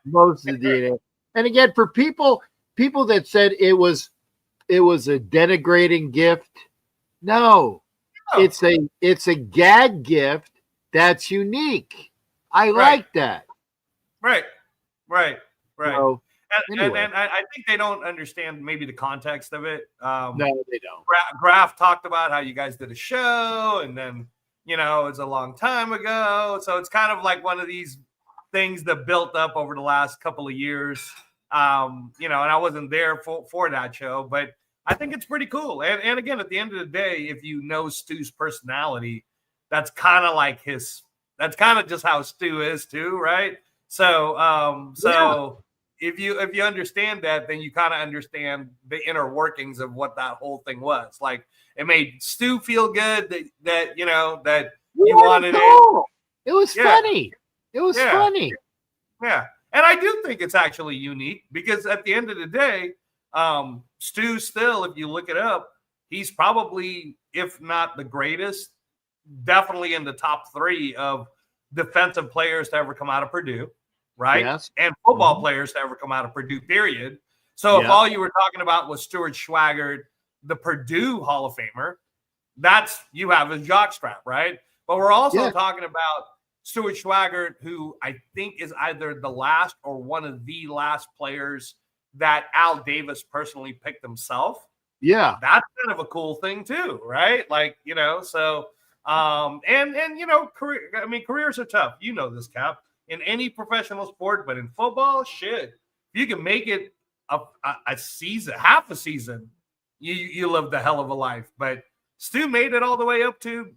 Most of the DNA. And again, for people that said it was a denigrating gift, no. It's a gag gift that's unique. I like that. Right. So, anyway. And I think they don't understand maybe the context of it. No, they don't. Graf talked about how you guys did a show, and then it's a long time ago, so it's kind of like one of these things that built up over the last couple of years. And I wasn't there for that show, but I think it's pretty cool. And again, at the end of the day, if you know Stu's personality, that's kind of like that's kind of just how Stu is too, right? So if you understand that, then you kind of understand the inner workings of what that whole thing was. Like, it made Stu feel good that you wanted it. It was funny. It was funny. Yeah. And I do think it's actually unique because at the end of the day, Stu still, if you look it up, he's probably, if not the greatest, definitely in the top 3 of defensive players to ever come out of Purdue, right? Yes. And football players to ever come out of Purdue, period. So if all you were talking about was Stuart Schwaggart, the Purdue Hall of Famer, that's you have his jockstrap, right? But we're also talking about Stuart Schwaggart, who I think is either the last or one of the last players that Al Davis personally picked himself. Yeah. That's kind of a cool thing too, right? Like, so careers are tough. You know this, Cap. In any professional sport, but in football, shit. If you can make it a season, half a season, you live the hell of a life. But Stu made it all the way up to,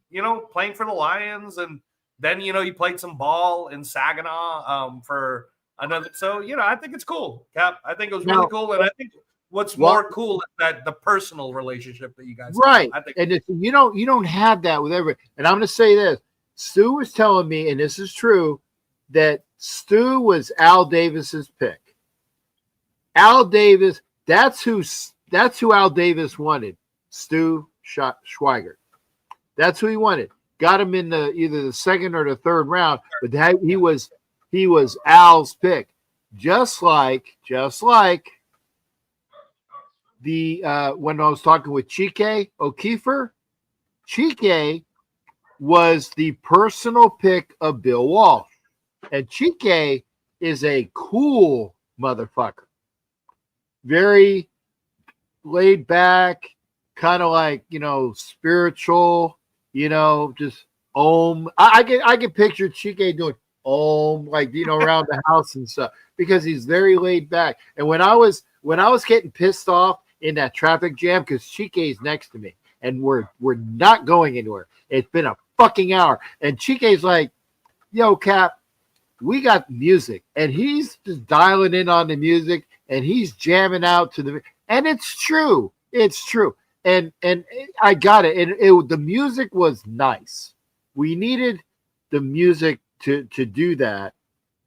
playing for the Lions, and then, he played some ball in Saginaw for another. So, I think it's cool, Cap. I think it was really cool. And I think what's more cool is that the personal relationship that you guys have. I think, and you don't have that with everybody. And I'm going to say this. Stu was telling me, and this is true, that Stu was Al Davis's pick. Al Davis, that's who Al Davis wanted. Stu Schweigert. That's who he wanted. Got him in either the second or the third round, but he was Al's pick. Just like the when I was talking with Chike O'Keefer, Chike was the personal pick of Bill Walsh. And Chike is a cool motherfucker. Very laid back, kind of like, spiritual, just I can picture Chike doing like, around the house and stuff because he's very laid back. And when I was getting pissed off in that traffic jam, because Chike's next to me and we're not going anywhere. It's been a fucking hour. And Chike's like, yo, Cap, we got music. And he's just dialing in on the music and he's jamming out to and it's true. It's true. And I got it. And the music was nice. We needed the music to do that.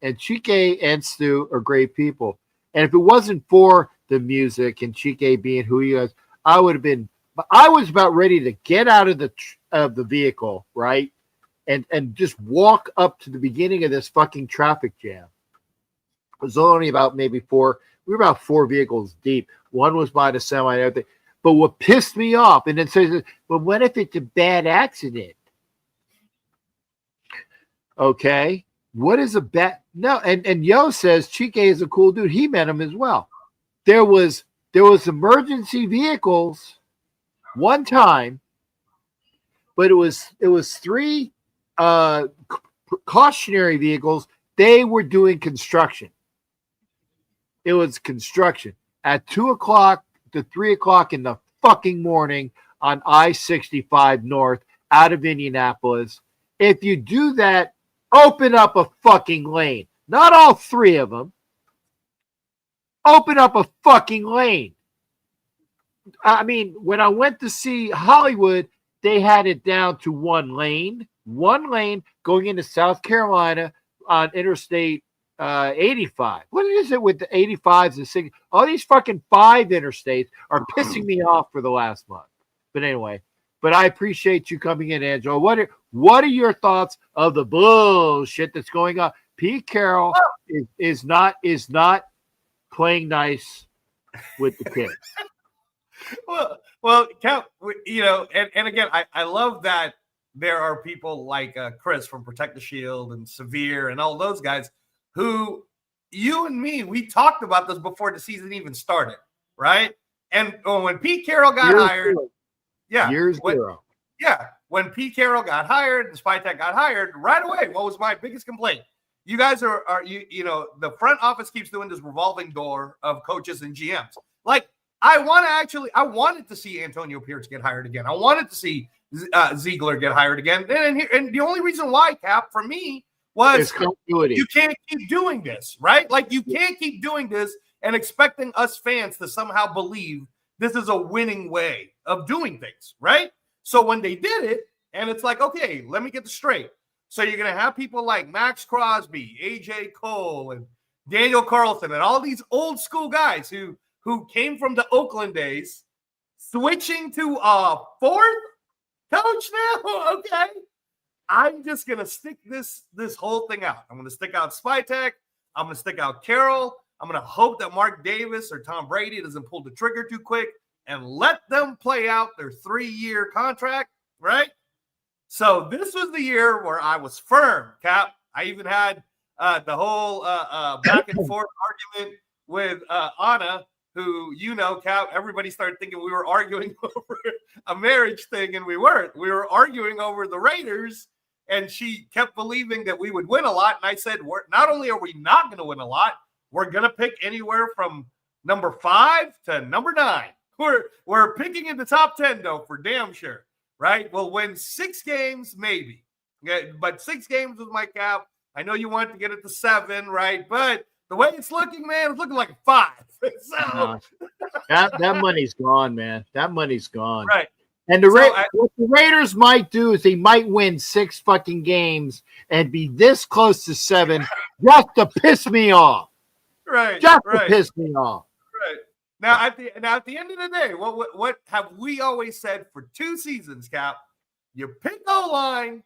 And Chike and Stu are great people. And if it wasn't for the music and Chike being who he was, I was about ready to get out of the vehicle, right? And just walk up to the beginning of this fucking traffic jam. It was only about maybe four. We were about 4 vehicles deep. One was by the semi and everything. But what pissed me off, and then says, well, what if it's a bad accident? Okay. What is a bad? No. And Yo says Chike is a cool dude. He met him as well. There was emergency vehicles one time, but it was 3 cautionary vehicles. They were doing construction. It was construction at 2:00 to 3:00 in the fucking morning on I-65 North out of Indianapolis. If you do that, open up a fucking lane. Not all 3 of them. Open up a fucking lane. I mean, when I went to see Hollywood, they had it down to 1 lane going into South Carolina on Interstate 85. What is it with the 85s and 60s? All these fucking 5 interstates are pissing me off for the last month. But anyway, I appreciate you coming in, Angelo. What are your thoughts of the bullshit that's going on? Pete Carroll is not playing nice with the kids. Well, Cap, and again, I love that there are people like Chris from Protect the Shield and Severe and all those guys who you and me, we talked about this before the season even started, right? And when Pete Carroll got hired, when Pete Carroll got hired and Spytek got hired, right away, what was my biggest complaint? You guys are the front office keeps doing this revolving door of coaches and GMs. Like, I wanted to see Antonio Pierce get hired again. I wanted to see Ziegler get hired again. And the only reason why, Cap, for me, was you can't keep doing this, right? Like, you can't keep doing this and expecting us fans to somehow believe this is a winning way of doing things, right? So when they did it, and it's like, okay, let me get this straight. So you're going to have people like Max Crosby, AJ Cole, and Daniel Carlson, and all these old school guys who came from the Oakland days, switching to a 4th coach now? Okay. I'm just going to stick this whole thing out. I'm going to stick out Spytek. I'm going to stick out Carroll. I'm going to hope that Mark Davis or Tom Brady doesn't pull the trigger too quick and let them play out their 3-year contract, right? So this was the year where I was firm, Cap. I even had the whole back and forth argument with Anna, who, Cap, everybody started thinking we were arguing over a marriage thing, and we weren't. We were arguing over the Raiders, and she kept believing that we would win a lot. And I said, not only are we not going to win a lot, we're going to pick anywhere from number 5 to number 9. We're picking in the top 10, though, for damn sure, right? We'll win 6 games, maybe. Yeah, but 6 games was my Cap. I know you wanted to get it to 7, right? But the way it's looking, man, it's looking like a 5. So that money's gone, man. That money's gone. Right. And what the Raiders might do is they might win 6 fucking games and be this close to 7 just to piss me off. Right. Just to piss me off. Right. Now at the end of the day, what have we always said for 2 seasons, Cap? You pick O-line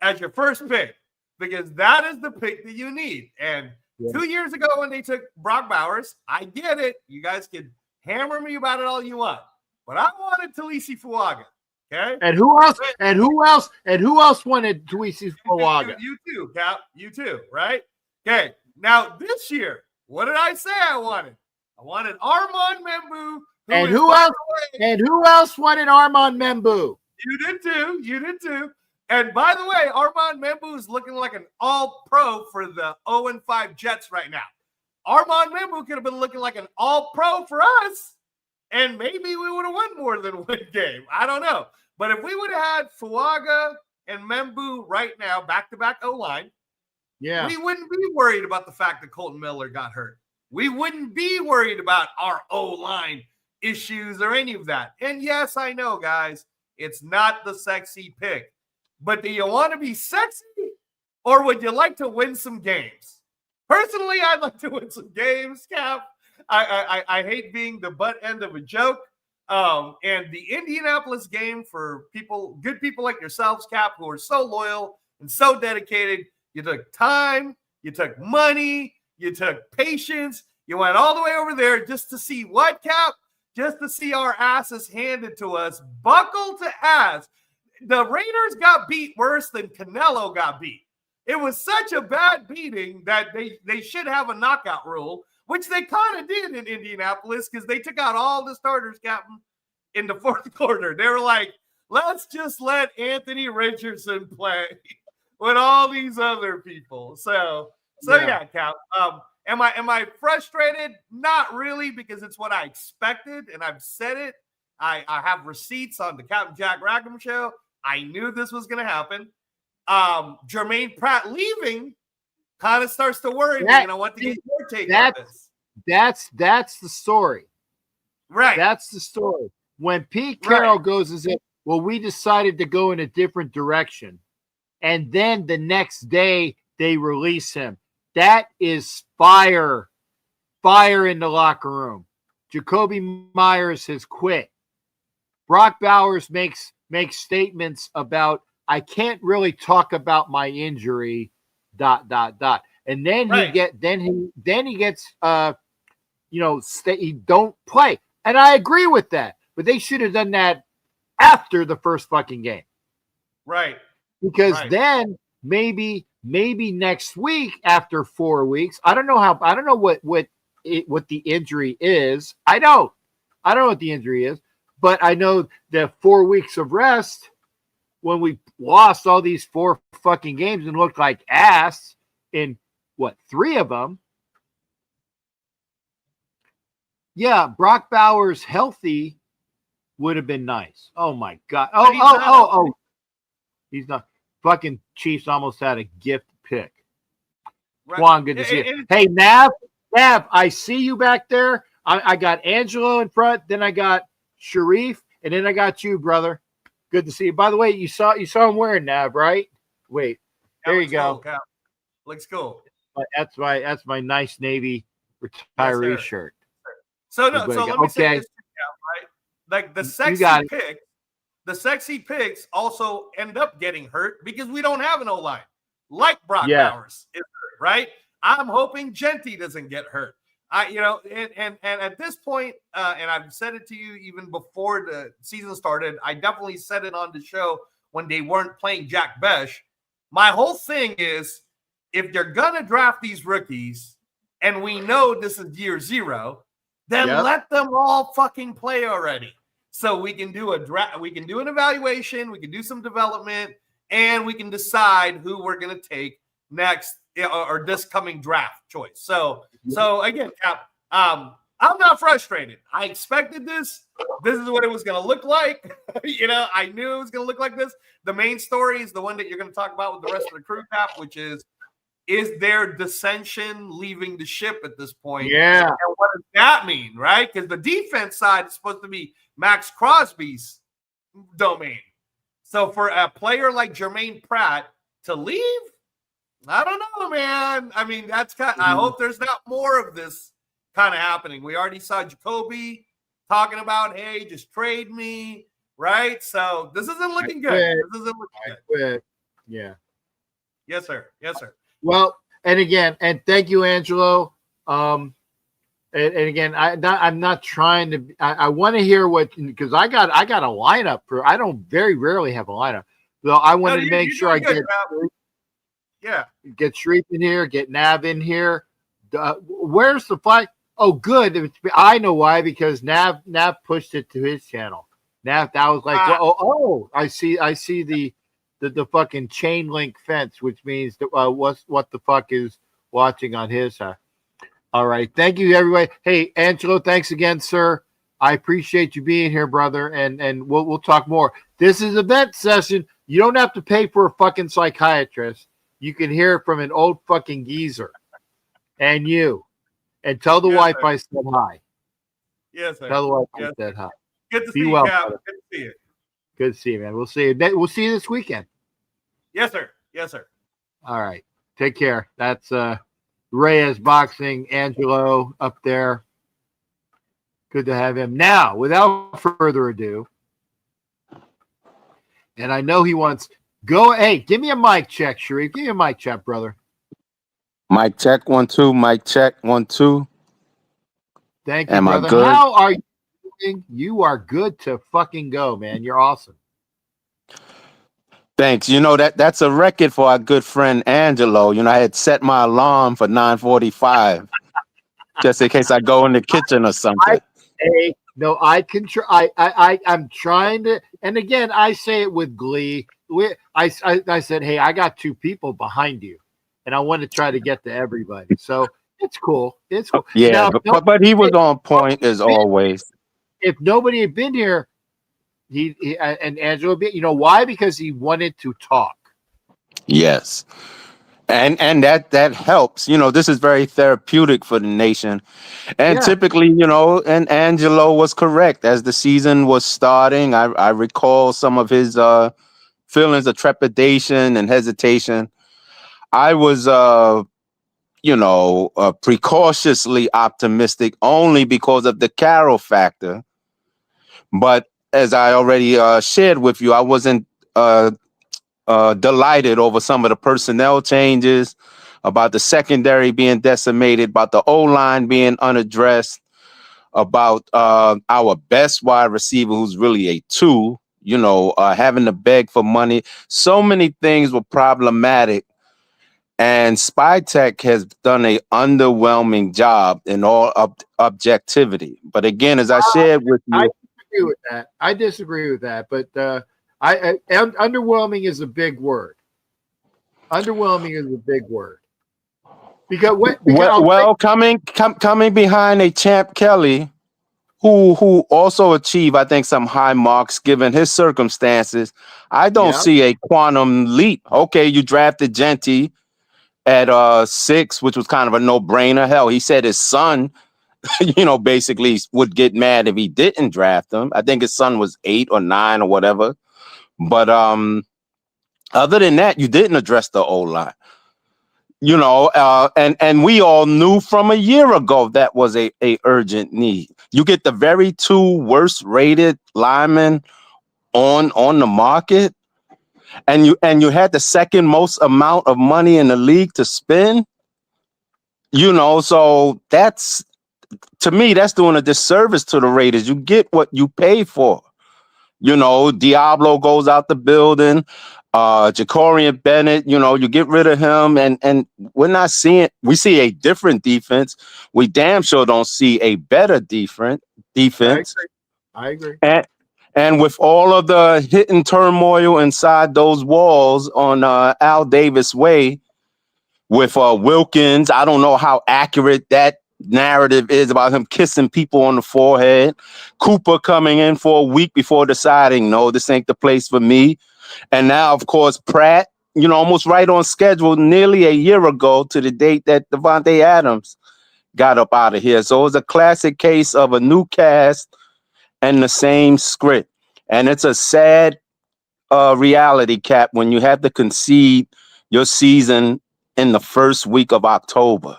as your first pick because that is the pick that you need. And 2 years ago when they took Brock Bowers, I get it. You guys can hammer me about it all you want, but I wanted Talisi Fuaga. Okay. And who else? And who else wanted Talisi Fuaga? You too, Cap. You too, right? Okay. Now this year, what did I say I wanted? I wanted Armand Membu. And who else? And who else wanted Armand Membu? You did too. You did too. And by the way, Armand Membu is looking like an all-pro for the 0-5 Jets right now. Armand Membu could have been looking like an all-pro for us, and maybe we would have won more than one game. I don't know. But if we would have had Fuaga and Membu right now, back-to-back O-line, we wouldn't be worried about the fact that Colton Miller got hurt. We wouldn't be worried about our O-line issues or any of that. And yes, I know, guys, it's not the sexy pick. But do you want to be sexy or would you like to win some games? Personally, I'd like to win some games, Cap. I hate being the butt end of a joke. And the Indianapolis game for people, good people like yourselves, Cap, who are so loyal and so dedicated. You took time, you took money, you took patience. You went all the way over there just to see what, Cap? Just to see our asses handed to us, buckle to ass. The Raiders got beat worse than Canelo got beat. It was such a bad beating that they should have a knockout rule, which they kind of did in Indianapolis because they took out all the starters, Captain, in the fourth quarter. They were like, let's just let Anthony Richardson play with all these other people. So yeah, Cap. Am I frustrated? Not really, because it's what I expected, and I've said it. I have receipts on the Captain Jack Rackham show. I knew this was going to happen. Jermaine Pratt leaving kind of starts to worry me, and I want to get your take on this. That's the story. Right. That's the story. When Pete Carroll goes and says, well, we decided to go in a different direction, and then the next day they release him. That is fire in the locker room. Jacoby Myers has quit. Brock Bowers makes statements about, I can't really talk about my injury, ... And then he gets he don't play. And I agree with that. But they should have done that after the first fucking game. Right. Because then maybe next week, after 4 weeks, I don't know what the injury is. I don't know what the injury is, but I know that 4 weeks of rest, when we lost all these 4 fucking games and looked like ass in 3 of them. Yeah, Brock Bowers healthy would have been nice. Oh my God. Oh. He's not. Fucking Chiefs almost had a gift pick. Right. Juan, good to see you. Hey, Nav, I see you back there. I got Angelo in front, then I got Sharif, and then I got you, brother. Good to see you. By the way, you saw him wearing Nav, right? Wait, there you go. Cool, looks cool. That's my nice Navy retiree shirt. So let me say this, right? Like the sexy picks also end up getting hurt because we don't have an O-line like Brock Bowers is hurt, right? I'm hoping Genty doesn't get hurt. And at this point, and I've said it to you even before the season started, I definitely said it on the show when they weren't playing Jack Besh. My whole thing is, if they're going to draft these rookies and we know this is year 0, then let them all fucking play already. So we can do a draft, we can do an evaluation, we can do some development, and we can decide who we're going to take next or this coming draft choice. So again, Cap, I'm not frustrated. I expected this. This is what it was going to look like. I knew it was going to look like this. The main story is the one that you're going to talk about with the rest of the crew, Cap, which is there dissension leaving the ship at this point? Yeah. And what does that mean, right? Because the defense side is supposed to be Max Crosby's domain. So for a player like Jermaine Pratt to leave, I don't know, man. I mean, that's kind of, I hope there's not more of this kind of happening. We already saw Jacoby talking about, hey, just trade me, right? So this isn't looking good. This isn't looking good. Yeah. Yes, sir. Yes, sir. Well, and again, and thank you, Angelo. And again, I'm not trying to. I want to hear what, because I got a lineup for. I don't very rarely have a lineup, so I wanted to make sure I get Sharif in here, get Nav in here. Where's the fight? Oh, good. I know why, because Nav pushed it to his channel. Nav, that was like, I see the fucking chain link fence, which means that what the fuck is watching on his side. All right. Thank you, everybody. Hey, Angelo, thanks again, sir. I appreciate you being here, brother. And we'll talk more. This is a vent session. You don't have to pay for a fucking psychiatrist. You can hear it from an old fucking geezer. And you. And tell the wife I said hi. Yes, sir. Tell the wife I said hi. Good to see you, Cap. Good to see you. Good to see you, man. We'll see you. We'll see you this weekend. Yes, sir. Yes, sir. All right. Take care. That's Reyes Boxing, Angelo up there. Good to have him. Now, without further ado, and I know he wants hey, give me a mic check, Sharif. Give me a mic check, brother. Mic check 1 2. Mic check 1 2. Thank you, Am brother. I good? How are you doing? You are good to fucking go, man. You're awesome. Thanks. You know, that's a record for our good friend Angelo. You know, I had set my alarm for 9:45 just in case I go in the kitchen or something. I'm trying to, and again, I say it with glee. I said, hey, I got 2 people behind you, and I want to try to get to everybody. So it's cool. It's cool. Yeah, now, but he was on point as always. If nobody had been here, he and Angelo, you know why? Because he wanted to talk. Yes. And that helps. You know, this is very therapeutic for the nation. And typically, you know, and Angelo was correct. As the season was starting, I recall some of his feelings of trepidation and hesitation. I was precautiously optimistic only because of the Carroll factor. But as I already shared with you, I wasn't delighted over some of the personnel changes, about the secondary being decimated, about the O-line being unaddressed, about our best wide receiver, who's really a 2, having to beg for money. So many things were problematic. And SpyTech has done an underwhelming job in all objectivity. But again, as I shared with you, I disagree with that. But underwhelming is a big word. Underwhelming is a big word. Because coming behind a Champ Kelly, who also achieved, I think, some high marks given his circumstances, I don't see a quantum leap. Okay, you drafted Genty at 6, which was kind of a no-brainer. Hell, he said his son, basically would get mad if he didn't draft him. I think his son was 8 or 9 or whatever. But other than that, you didn't address the O-line. And we all knew from a year ago that was a urgent need. You get the very 2 worst rated linemen on the market, and you had the second most amount of money in the league to spend. So that's, to me, that's doing a disservice to the Raiders. You get what you pay for. Diablo goes out the building. Jacorian Bennett, you get rid of him, and we're not seeing. We see a different defense. We damn sure don't see a better defense. I agree. And with all of the hidden turmoil inside those walls on Al Davis Way, with Wilkins, I don't know how accurate that narrative is about him kissing people on the forehead. Cooper coming in for a week before deciding, no, this ain't the place for me. And now, of course, Pratt, almost right on schedule nearly a year ago to the date that Devontae Adams got up out of here. So it was a classic case of a new cast and the same script. And it's a sad reality, Cap, when you have to concede your season in the first week of October.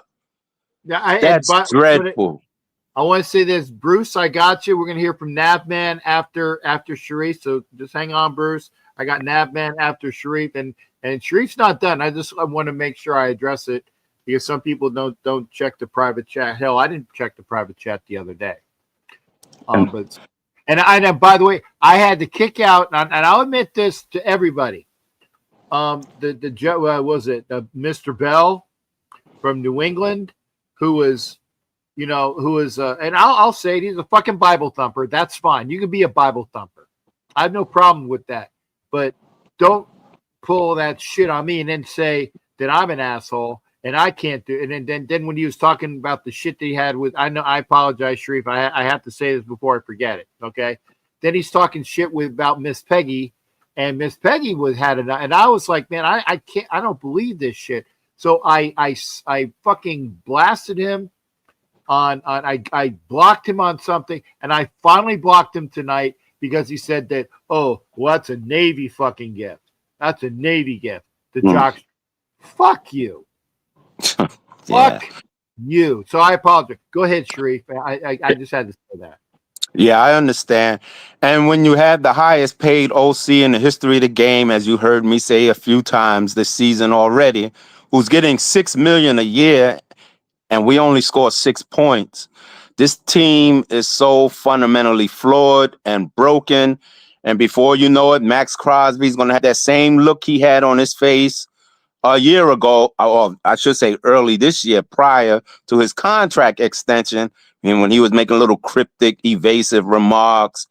Yeah, that's dreadful. I want to say this, Bruce. I got you. We're gonna hear from Navman after Sharif. So just hang on, Bruce. I got Navman after Sharif, and Sharif's not done. I want to make sure I address it because some people don't check the private chat. Hell, I didn't check the private chat the other day. But by the way, I had to kick out, and I'll admit this to everybody. Mr. Bell from New England, who was, and I'll say it, he's a fucking Bible thumper. That's fine. You can be a Bible thumper. I have no problem with that. But don't pull that shit on me and then say that I'm an asshole and I can't do it. And then when he was talking about the shit that he had with, I apologize, Sharif. I have to say this before I forget it. Okay. Then he's talking shit about Miss Peggy, and Miss Peggy had it. And I was like, man, I can't, I don't believe this shit. So I fucking blasted him I blocked him on something, and I finally blocked him tonight because he said that, oh, well, that's a Navy fucking gift. That's a Navy gift. The jocks, fuck you. Yeah. Fuck you. So I apologize. Go ahead, Sharif. I just had to say that. Yeah, I understand. And when you have the highest paid OC in the history of the game, as you heard me say a few times this season already, who's getting $6 million a year, and we only score 6 points. This team is so fundamentally flawed and broken. And before you know it, Max Crosby's going to have that same look he had on his face a year ago, or I should say early this year, prior to his contract extension, and when he was making little cryptic, evasive remarks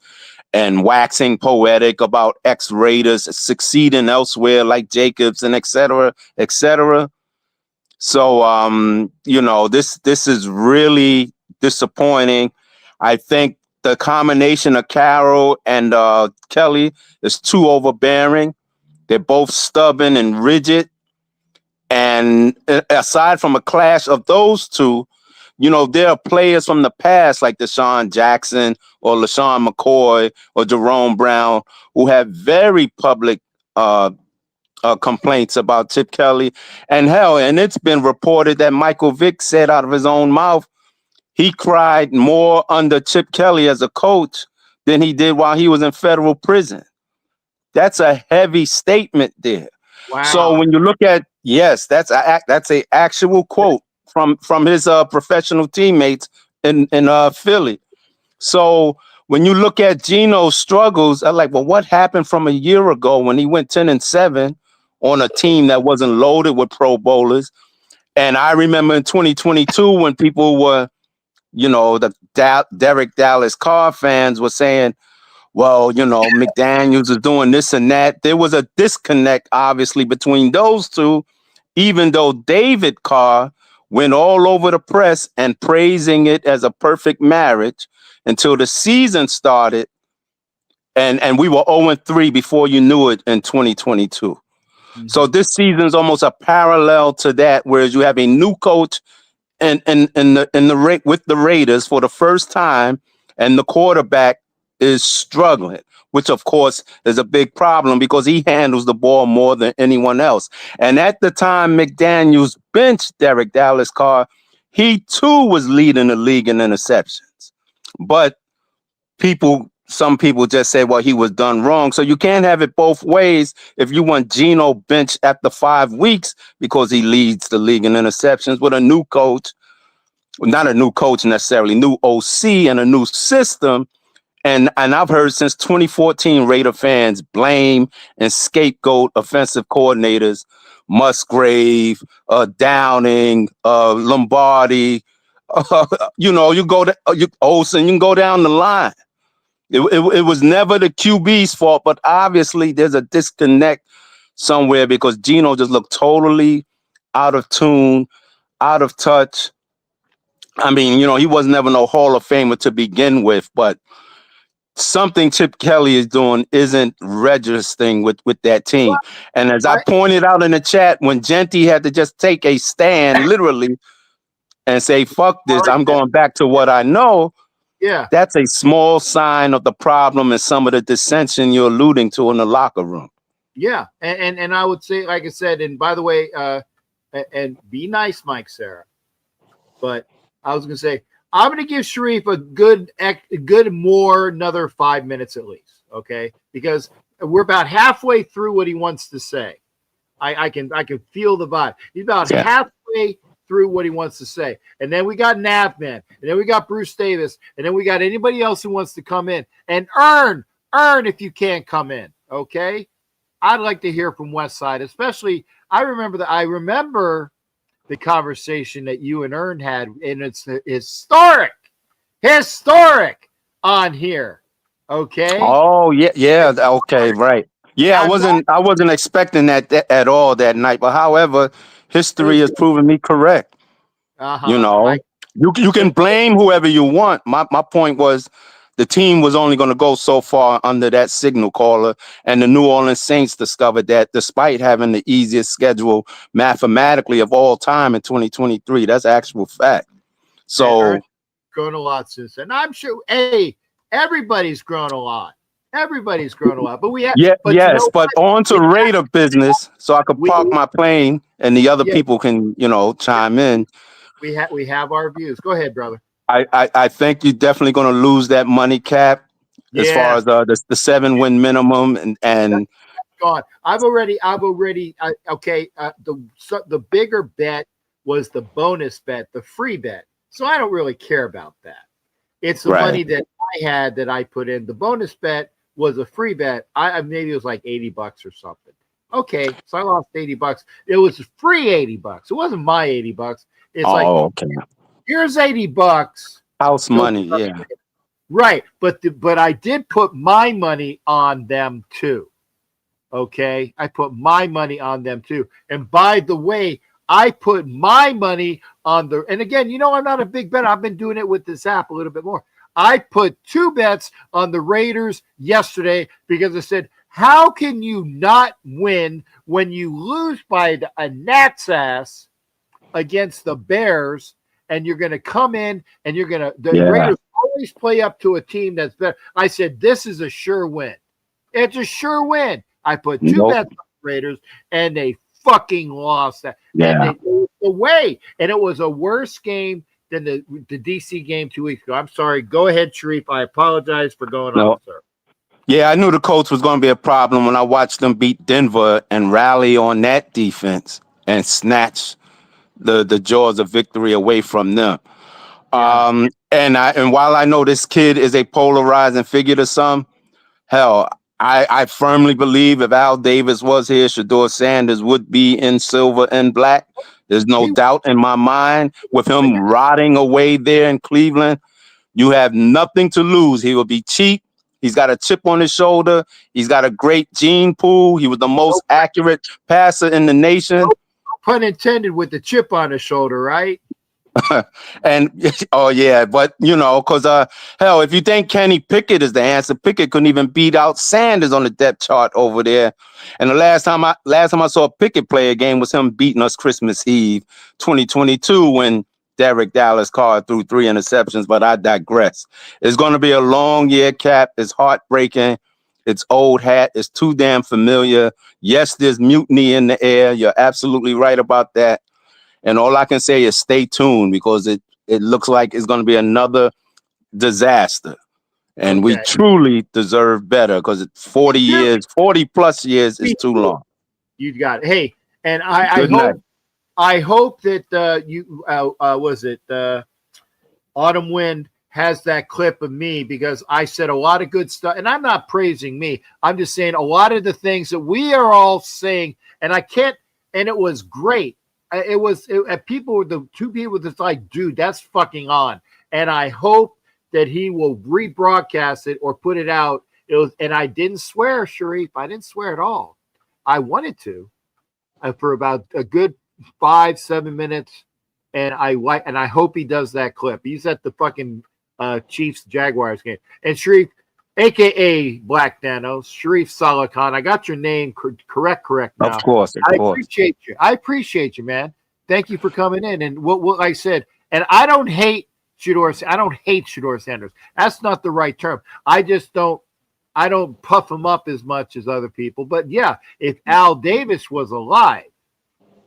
and waxing poetic about ex-Raiders succeeding elsewhere like Jacobs and et cetera, et cetera. So, this is really disappointing. I think the combination of Carroll and Kelly is too overbearing. They're both stubborn and rigid. And aside from a clash of those two, there are players from the past like Deshaun Jackson or LaShawn McCoy or Jerome Brown who have very public complaints about Chip Kelly. And it's been reported that Michael Vick said out of his own mouth he cried more under Chip Kelly as a coach than he did while he was in federal prison. That's a heavy statement there. Wow. So when you look at, yes, that's a actual quote from his professional teammates in Philly. So when you look at Geno's struggles, I'm like, well, what happened from a year ago when he went 10-7 on a team that wasn't loaded with Pro Bowlers? And I remember in 2022 when people were, the Derek Dallas Carr fans were saying, well, McDaniels is doing this and that. There was a disconnect, obviously, between those two, even though David Carr went all over the press and praising it as a perfect marriage until the season started. And we were 0-3 before you knew it in 2022. Mm-hmm. So this season's almost a parallel to that, whereas you have a new coach with the Raiders for the first time, and the quarterback is struggling, which of course is a big problem because he handles the ball more than anyone else. And at the time McDaniels benched Derek Dallas Carr, he too was leading the league in interceptions. But some people just say, well, he was done wrong. So you can't have it both ways if you want Geno benched after 5 weeks because he leads the league in interceptions with a new coach, not a new coach necessarily, new OC and a new system. And I've heard since 2014 Raider fans blame and scapegoat offensive coordinators, Musgrave, Downing, Lombardi, you go to Olsen, you can go down the line. It was never the QB's fault, but obviously there's a disconnect somewhere because Geno just looked totally out of tune, out of touch. I mean, he was never no Hall of Famer to begin with, but something Chip Kelly is doing isn't registering with that team. And as I pointed out in the chat, when Genty had to just take a stand, literally, and say, fuck this, I'm going back to what I know. Yeah, that's a small sign of the problem and some of the dissension you're alluding to in the locker room. Yeah, and I would say, like I said, and by the way, and be nice, Mike Sarah. But I was going to say, I'm going to give Sharif a good another 5 minutes at least. Okay. Because we're about halfway through what he wants to say. I can feel the vibe. He's about halfway through what he wants to say. And then we got Navman, and then we got Bruce Davis, and then we got anybody else who wants to come in and earn if you can't come in. Okay. I'd like to hear from Westside, especially I remember the conversation that you and Ern had, and it's historic on here. Okay. Oh yeah. Okay, right. Yeah, I wasn't expecting that at all that night. But however, history has proven me correct. You know, you can blame whoever you want. My point was the team was only going to go so far under that signal caller, and the New Orleans Saints discovered that despite having the easiest schedule mathematically of all time in 2023, that's actual fact. So grown a lot since then. I'm sure. Hey, everybody's grown a lot. But we have but on to Raider business, so I could park my plane and the other people can, chime in. We have our views. Go ahead, brother. I think you're definitely going to lose that money cap as far as the 7-win minimum and gone. The bigger bet was the bonus bet, the free bet. So I don't really care about that. It's the money that I had that I put in. The bonus bet was a free bet. Maybe it was like $80 or something. Okay, so I lost $80. It was free $80. It wasn't my $80. It's here's $80. House money, yeah. Right, but I did put my money on them too. Okay, I put my money on them too. And by the way, I put my money on and again, I'm not a big bet. I've been doing it with this app a little bit more. I put 2 bets on the Raiders yesterday because I said, how can you not win when you lose by a gnat's ass against the Bears, and you're going to come in and Raiders always play up to a team that's better. I said, this is a sure win. It's a sure win. I put 2 bets on the Raiders, and they fucking lost that. Yeah. And they moved away, and it was a worse game than the DC game 2 weeks ago. I'm sorry. Go ahead, Sharif. I apologize for going on, sir. Yeah, I knew the Colts was going to be a problem when I watched them beat Denver and rally on that defense and snatch the jaws of victory away from them. Yeah. And while I know this kid is a polarizing figure to some, hell, I firmly believe if Al Davis was here, Shedeur Sanders would be in silver and black. There's no doubt in my mind. With him rotting away there in Cleveland, you have nothing to lose. He will be cheap. He's got a chip on his shoulder. He's got a great gene pool. He was the most accurate passer in the nation. No pun intended with the chip on his shoulder, right? And but because hell, if you think Kenny Pickett is the answer, Pickett couldn't even beat out Sanders on the depth chart over there. And the last time I saw Pickett play a game was him beating us Christmas Eve 2022 when Derek Dallas Carr threw 3 interceptions. But I digress. It's going to be a long year, Cap. It's heartbreaking. It's old hat. It's too damn familiar. Yes, there's mutiny in the air. You're absolutely right about that. And all I can say is stay tuned because it looks like it's going to be another disaster. And we truly deserve better because 40 plus years is too long. You got it. Hey, and I hope that Autumn Wind has that clip of me because I said a lot of good stuff. And I'm not praising me. I'm just saying a lot of the things that we are all saying. And it was great. The 2 people that's like, dude, that's fucking on. And I hope that he will rebroadcast it or put it out. And I didn't swear, Sharif. I didn't swear at all. I wanted to for about a good 5-7 minutes. And I hope he does that clip. He's at the fucking Chiefs Jaguars game. And Sharif, AKA Black Thanos, Sharif Saleh Khan. I got your name correct now. Of course. I appreciate you, man. Thank you for coming in. And what I said, and I don't hate Shedeur Sanders. That's not the right term. I don't puff him up as much as other people. But yeah, if Al Davis was alive,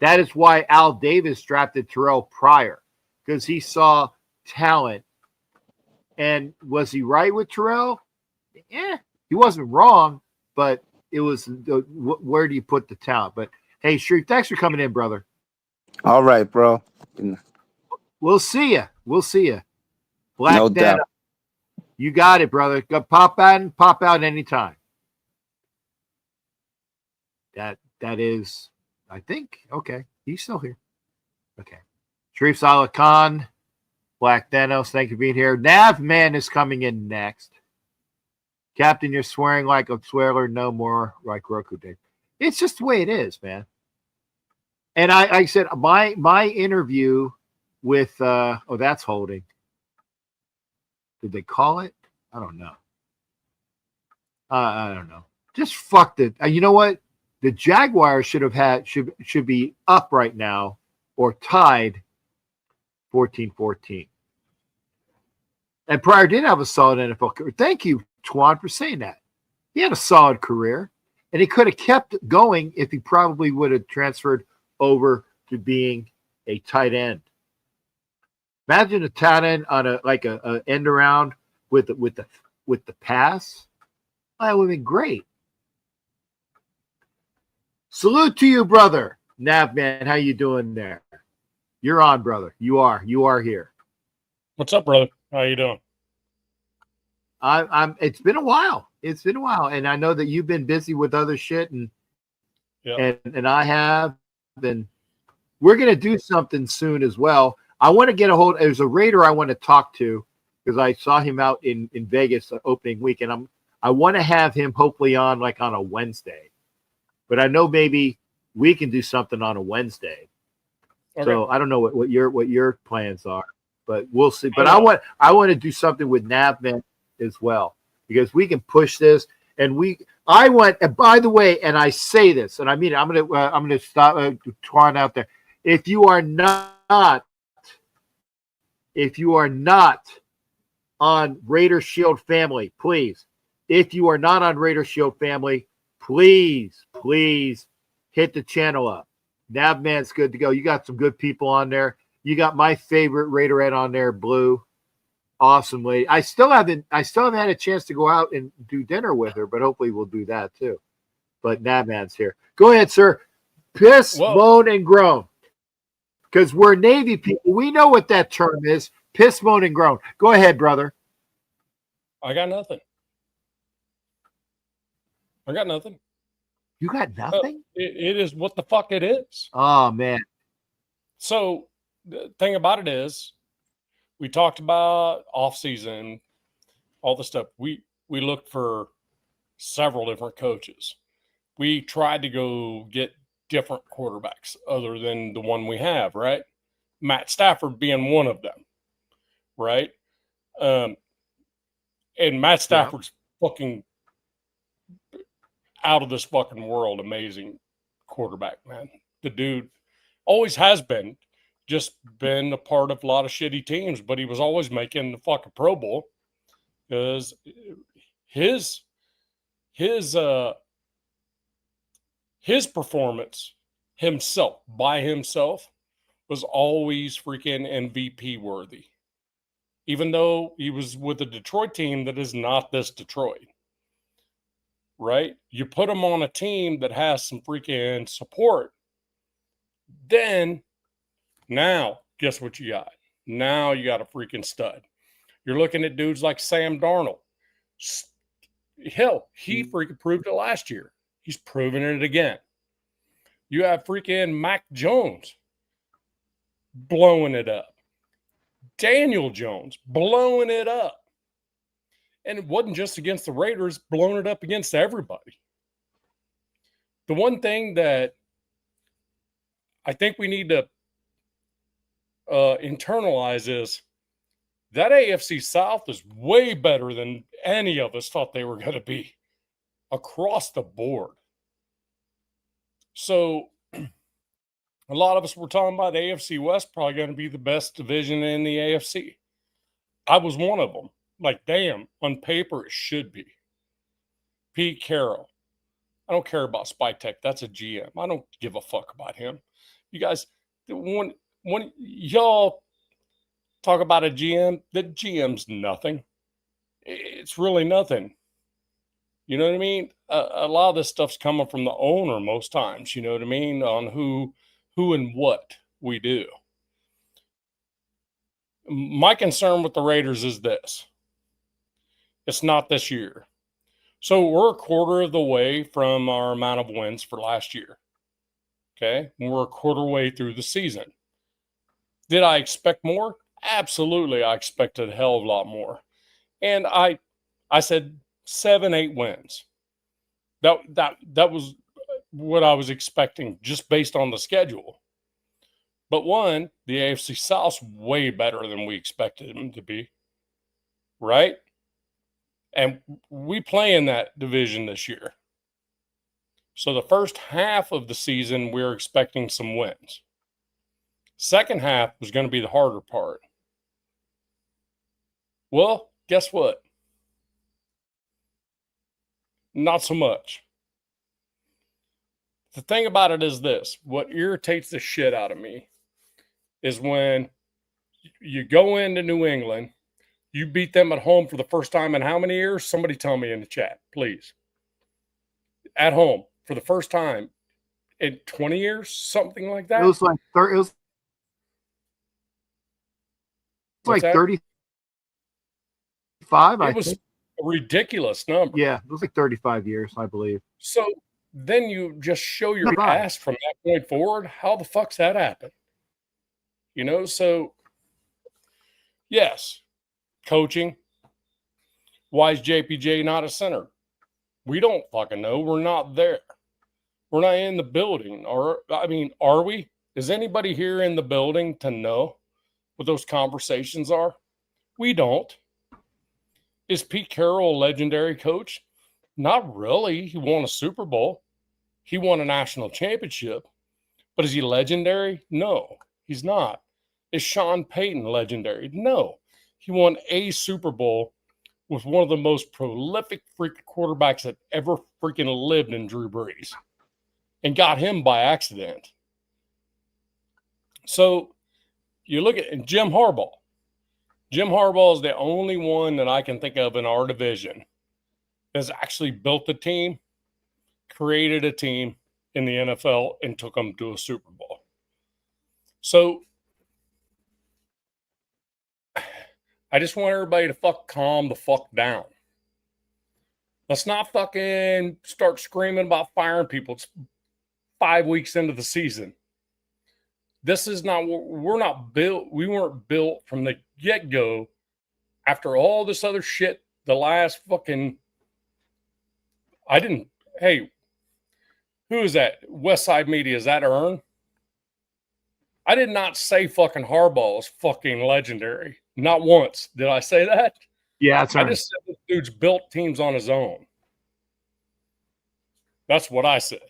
that is why Al Davis drafted Terrell Pryor, because he saw talent And was he right with Terrell? Yeah, he wasn't wrong, but it was where do you put the talent? But hey, Sharif, thanks for coming in, brother. All right, bro. We'll see you. We'll see you. Black No Dad, doubt. you got it, brother. Go pop out anytime. That is, I think, okay. He's still here. Okay. Sharif Saleh Khan, Black Thanos, thank you for being here. Nav Man is coming in next. Captain, you're swearing like a swearer, no more like Roku did. It's just the way it is, man. And I said my interview with that's holding. Did they call it? I don't know. I don't know. Just fucked it. You know what? The Jaguars should be up right now or tied 14-14. And Pryor did have a solid NFL career. Thank you, Twan, for saying that. He had a solid career, and he could have kept going if he probably would have transferred over to being a tight end. Imagine a tight end on a end around with the pass. That would have been great. Salute to you, brother. Nav man, how you doing there? You're on, brother. You are here. What's up, brother? How you doing? I'm. It's been a while. And I know that you've been busy with other shit, and I have. And we're gonna do something soon as well. I want to get a hold. There's a Raider I want to talk to because I saw him out in Vegas opening week, and I want to have him hopefully on like on a Wednesday. But I know maybe we can do something on a Wednesday. Okay. So I don't know what your plans are, but we'll see. But I want to do something with Navman as well because we can push this. And I want. And by the way, and I say this, and I mean, I'm gonna stop Twan out there. If you are not on Raider Shield family, please. If you are not on Raider Shield family, please hit the channel up. Navman's good to go. You got some good people on there. You got my favorite Raiderette on there, Blue. Awesome lady. I still haven't had a chance to go out and do dinner with her, but hopefully we'll do that too. But Navman's here. Go ahead, sir. Piss, moan, and groan. Because we're Navy people. We know what that term is. Piss, moan, and groan. Go ahead, brother. I got nothing. You got nothing? It is what the fuck it is. Oh, man. So the thing about it is, we talked about off-season, all the stuff. We looked for several different coaches. We tried to go get different quarterbacks other than the one we have, right? Matt Stafford being one of them, right? And Matt Stafford's fucking out of this fucking world, amazing quarterback, man. The dude always has been, just been a part of a lot of shitty teams, but he was always making the fucking Pro Bowl because his performance by himself was always freaking MVP worthy. Even though he was with a Detroit team that is not this Detroit. Right? You put him on a team that has some freaking support. Then, now, guess what you got? Now you got a freaking stud. You're looking at dudes like Sam Darnold. Hell, he freaking proved it last year. He's proving it again. You have freaking Mac Jones blowing it up. Daniel Jones blowing it up. And it wasn't just against the Raiders, blowing it up against everybody. The one thing that I think we need to internalize is that AFC South is way better than any of us thought they were going to be across the board. So a lot of us were talking about AFC West probably going to be the best division in the AFC. I was one of them. Like, damn, on paper, it should be. Pete Carroll. I don't care about Spike Tech. That's a GM. I don't give a fuck about him. You guys, when y'all talk about a GM. The GM's nothing. It's really nothing. You know what I mean? A lot of this stuff's coming from the owner most times, you know what I mean, on who and what we do. My concern with the Raiders is this. It's not this year. So we're a quarter of the way from our amount of wins for last year. Okay? And we're a quarter way through the season. Did I expect more? Absolutely, I expected a hell of a lot more. And I said 7-8 wins. That was what I was expecting just based on the schedule. But one, the AFC South's way better than we expected them to be. Right? And we play in that division this year. So the first half of the season, we're expecting some wins. Second half was going to be the harder part. Well, guess what? Not so much. The thing about it is this. What irritates the shit out of me is when you go into New England, you beat them at home for the first time in how many years? Somebody tell me in the chat, please. At home for the first time in 20 years, something like that. It was like 35. It was a ridiculous number. Yeah, it was like 35 years, I believe. So then you just show your ass from that point forward. How the fuck's that happen? You know, so yes, coaching. Why is JPJ not a center? We don't fucking know. We're not there. We're not in the building. Are we? Is anybody here in the building to know what those conversations are? We don't. Is Pete Carroll a legendary coach? Not really. He won a Super Bowl. He won a national championship. But is he legendary? No, he's not. Is Sean Payton legendary? No. He won a Super Bowl with one of the most prolific freaking quarterbacks that ever freaking lived in Drew Brees and got him by accident. So you look at Jim Harbaugh. Jim Harbaugh is the only one that I can think of in our division that's actually built a team, created a team in the NFL, and took them to a Super Bowl. So I just want everybody to calm the fuck down. Let's not fucking start screaming about firing people. It's 5 weeks into the season. This is not, we're not built, we weren't built from the get-go after all this other shit, the last fucking, hey, who is that? West Side Media, is that Ern? I did not say fucking Harbaugh is fucking legendary. Not once. Did I say that? Yeah, that's right. I just said this dude's built teams on his own. That's what I said.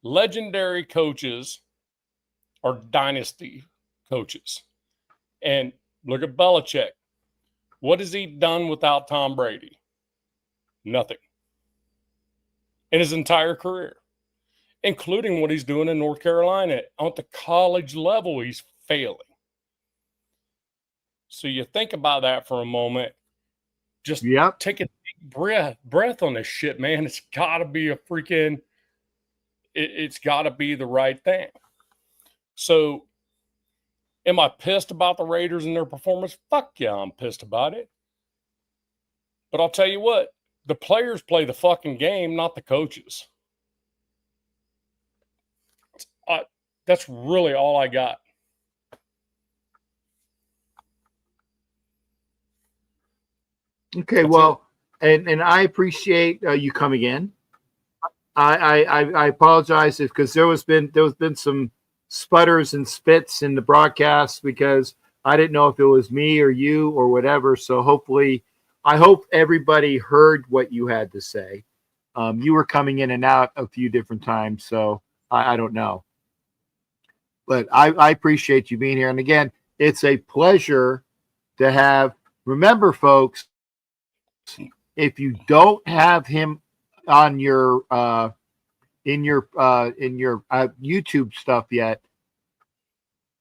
Legendary coaches are dynasty coaches. And look at Belichick. What has he done without Tom Brady? Nothing. In his entire career, including what he's doing in North Carolina. On the college level, he's failing. So you think about that for a moment. Just take a deep breath on this shit, man. It's got to be it's got to be the right thing. So am I pissed about the Raiders and their performance? Fuck yeah, I'm pissed about it. But I'll tell you what, the players play the fucking game, not the coaches. That's really all I got. Okay, well, and I appreciate you coming in. I apologize because there was been some sputters and spits in the broadcast because I didn't know if it was me or you or whatever. So I hope everybody heard what you had to say. You were coming in and out a few different times, so I don't know. But I appreciate you being here. And again, it's a pleasure to have. Remember, folks, if you don't have him on your in your YouTube stuff yet,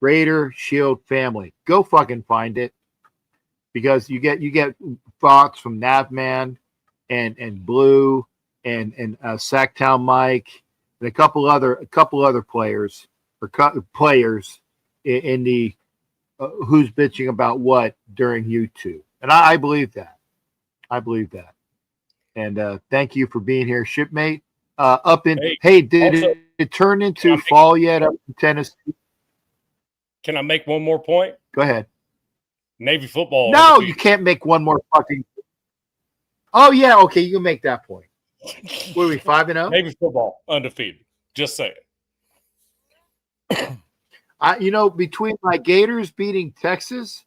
Raider Shield Family. Go fucking find it, because you get thoughts from Navman and Blue and Sacktown Mike and a couple other players players in the who's bitching about what during YouTube, and I believe that. And thank you for being here, shipmate. Did also, it turn into fall yet up in Tennessee? Can I make one more point? Go ahead. Navy football. No, undefeated. you can't make one more fucking. Oh yeah, okay, you can make that point. What are we, 5-0? Navy football undefeated. Just say it. Between my Gators beating Texas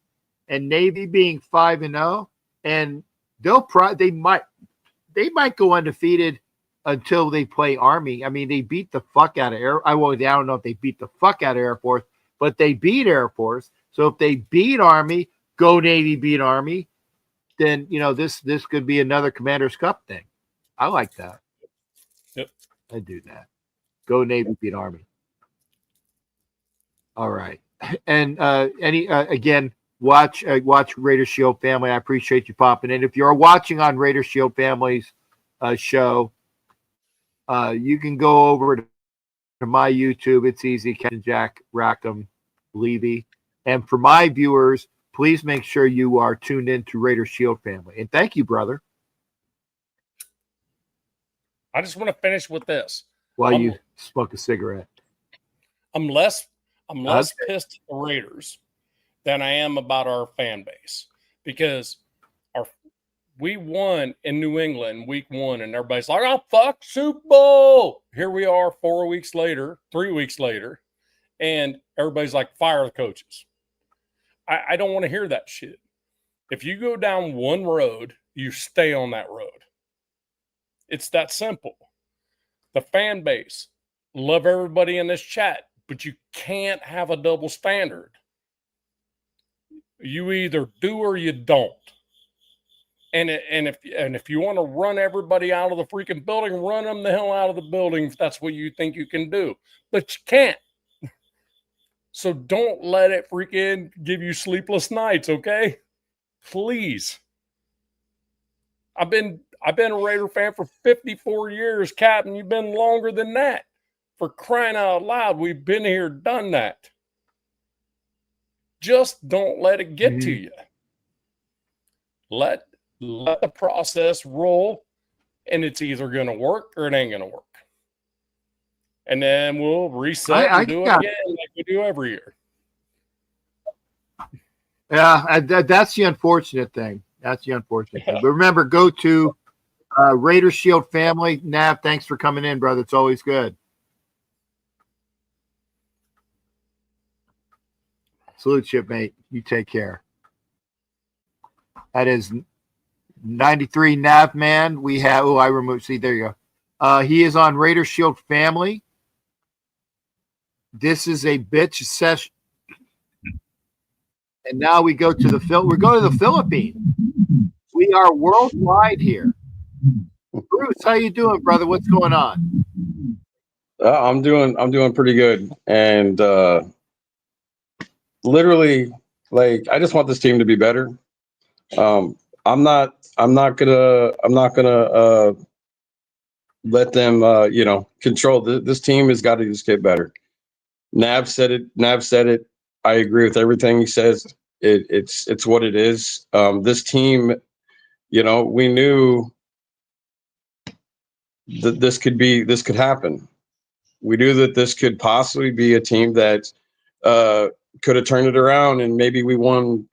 and Navy being 5-0, and they might go undefeated until they play Army. I mean, they beat the fuck out of I don't know if they beat the fuck out of Air Force, but they beat Air Force. So if they beat Army, go Navy beat Army, then this could be another Commander's Cup thing. I like that. Yep. I do that. Go Navy beat Army. All right. And again, watch Raider Shield Family. I appreciate you popping in. If you're watching on Raider Shield Family's show, you can go over to my YouTube. It's easy. Captain Jack Rackham Levy. And for my viewers, please make sure you are tuned in to Raider Shield Family. And thank you, brother. I just want to finish with this. While you smoke a cigarette. I'm less pissed at the Raiders than I am about our fan base, because we won in New England week 1, and everybody's like, "Oh fuck, Super Bowl!" Here we are 3 weeks later, and everybody's like, "Fire the coaches." I don't want to hear that shit. If you go down one road, you stay on that road. It's that simple. The fan base, love everybody in this chat, but you can't have a double standard. You either do or you don't. And if you want to run everybody out of the freaking building, run them the hell out of the building if that's what you think you can do. But you can't. So don't let it freaking give you sleepless nights, okay? Please. I've been a Raider fan for 54 years, Captain. You've been longer than that. For crying out loud, we've been here, done that. Just don't let it get to you. Let the process roll, and it's either going to work or it ain't going to work. And then we'll reset and do it again like we do every year. Yeah, that's the unfortunate thing. But remember, go to Raider Shield Family. Nav, thanks for coming in, brother. It's always good. Salute, shipmate. You take care. That is 93 Nav Man. We have, I removed, see, there you go. He is on Raider Shield Family. This is a bitch session. And now we go to the Philippines. We are worldwide here. Bruce, how you doing, brother? What's going on? I'm doing pretty good. And literally, like, I just want this team to be better. I'm not gonna let them control this team. Has got to just get better. Nav said it. I agree with everything he says. It's what it is. This team, we knew that this could happen. We knew that this could possibly be a team that could have turned it around, and maybe we won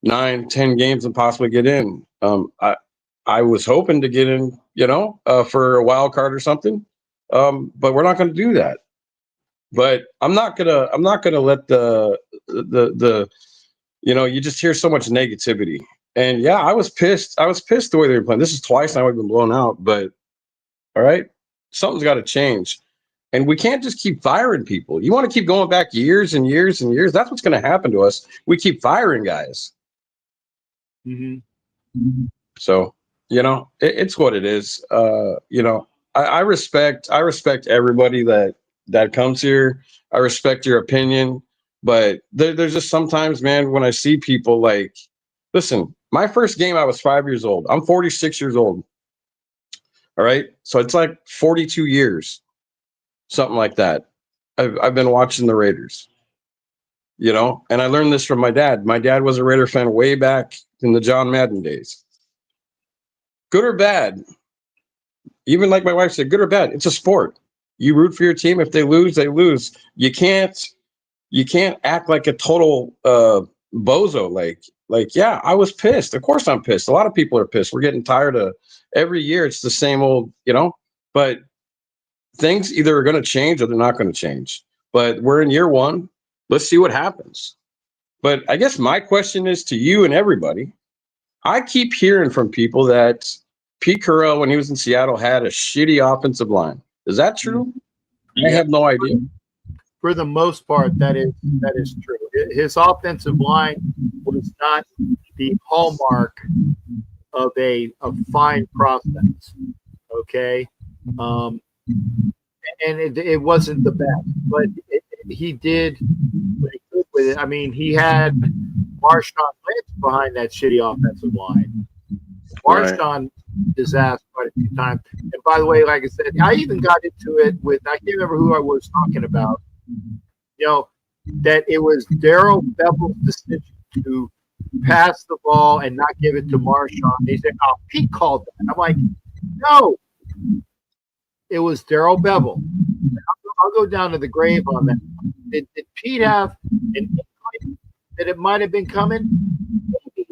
9-10 games and possibly get in. I was hoping to get in, for a wild card or something. But we're not going to do that. But I'm not gonna let the you just hear so much negativity. And yeah, I was pissed the way they were playing. This is twice now we've been blown out, but all right, something's got to change. And we can't just keep firing people. You want to keep going back years and years and years, that's what's going to happen to us. We keep firing guys. Mm-hmm. So, it's what it is. I respect everybody that that comes here. I respect your opinion, but there's just sometimes, man, when I see people like, listen, my first game, I was 5 years old. I'm 46 years old. All right. So it's like 42 years, something like that. I've been watching the Raiders, and I learned this from my dad. My dad was a Raider fan way back in the John Madden days. Good or bad, even like my wife said, good or bad, it's a sport. You root for your team. If they lose, they lose. You can't act like a total bozo. Like, yeah, I was pissed. Of course I'm pissed. A lot of people are pissed. We're getting tired of every year. It's the same old, but things either are going to change or they're not going to change. But we're in year one. Let's see what happens. But I guess my question is to you and everybody. I keep hearing from people that Pete Carroll, when he was in Seattle, had a shitty offensive line. Is that true? I have no idea. For the most part, that is true. His offensive line was not the hallmark of a fine process. Okay, and it wasn't the best, but he did what he could with it. I mean, he had Marshawn Lynch behind that shitty offensive line. Marshawn disaster quite a few times. And by the way, like I said, I even got into it with, I can't remember who I was talking about, that it was Darrell Bevel's decision to pass the ball and not give it to Marshawn. He said, "Oh, Pete called that." I'm like, no, it was Darrell Bevel. I'll go down to the grave on that. Did Pete have an inkling that it might have been coming? Maybe.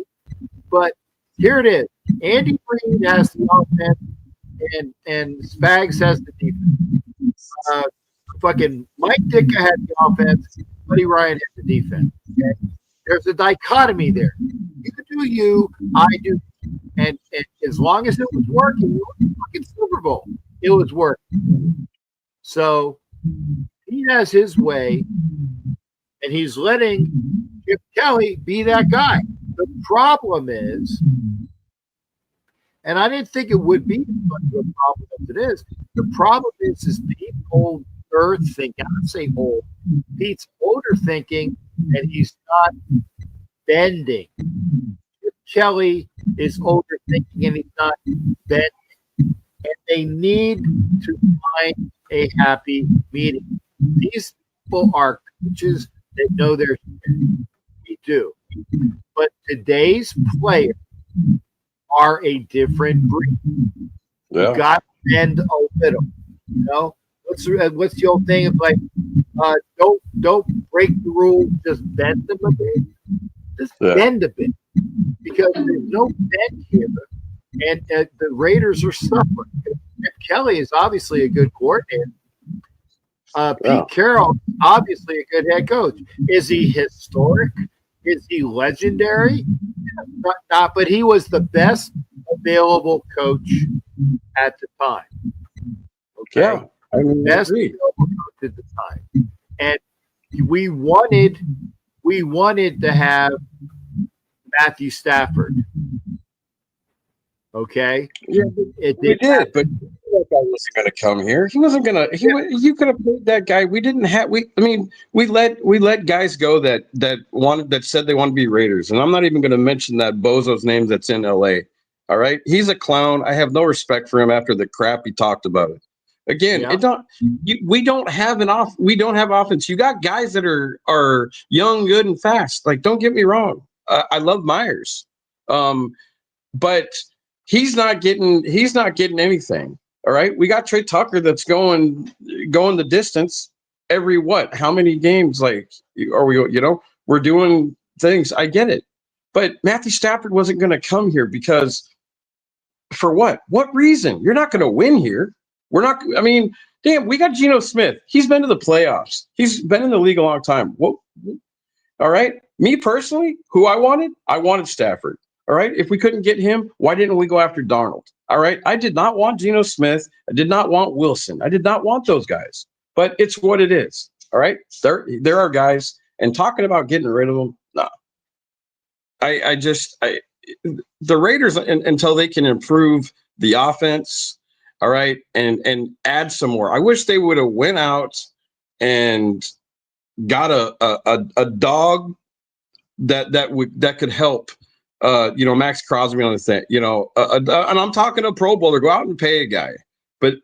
But here it is. Andy Reid has the offense, and Spags has the defense. Fucking Mike Ditka had the offense. Buddy Ryan had the defense. Okay? There's a dichotomy there. You can do you, I do. And as long as it was working, it was fucking Super Bowl. It was working. So he has his way, and he's letting Chip Kelly be that guy. The problem is, and I didn't think it would be as much of a problem as it is. The problem is Pete older thinking. I don't say old. Pete's older thinking, and he's not bending. Chip Kelly is older thinking, and he's not bending. And they need to find a happy medium. These people are coaches that know their shit. We do. But today's players are a different breed. Yeah. You got to bend a little. What's the old thing? It's like don't break the rules, just bend them a bit. Just bend a bit, because there's no bend here, and the Raiders are suffering. Chip Kelly is obviously a good coordinator. Pete Carroll, obviously a good head coach. Is he historic? Is he legendary? Not, but he was the best available coach at the time. Okay, Yeah, I mean, best available coach at the time, and we wanted to have Matthew Stafford. Okay, yeah, we did, but that guy wasn't going to come here. He wasn't going to. You could have paid that guy. We didn't have. We let guys go that said they want to be Raiders, and I'm not even going to mention that bozo's name that's in L.A. All right, he's a clown. I have no respect for him after the crap he talked about it. Again, we don't have offense. You got guys that are young, good, and fast. Like, don't get me wrong. I love Myers, but he's not getting anything. All right, we got Trey Tucker that's going the distance every how many games? Like, are we? We're doing things. I get it, but Matthew Stafford wasn't going to come here because for what? What reason? You're not going to win here. We're not. I mean, damn, we got Geno Smith. He's been to the playoffs. He's been in the league a long time. What? All right. Me personally, who I wanted Stafford. All right. If we couldn't get him, why didn't we go after Darnold? All right. I did not want Geno Smith. I did not want Wilson. I did not want those guys. But it's what it is. All right. There are guys, and talking about getting rid of them, no. The Raiders, until they can improve the offense, all right, and add some more. I wish they would have went out and got a dog that could help, Max Crosby on the thing, and I'm talking a Pro Bowler, go out and pay a guy, but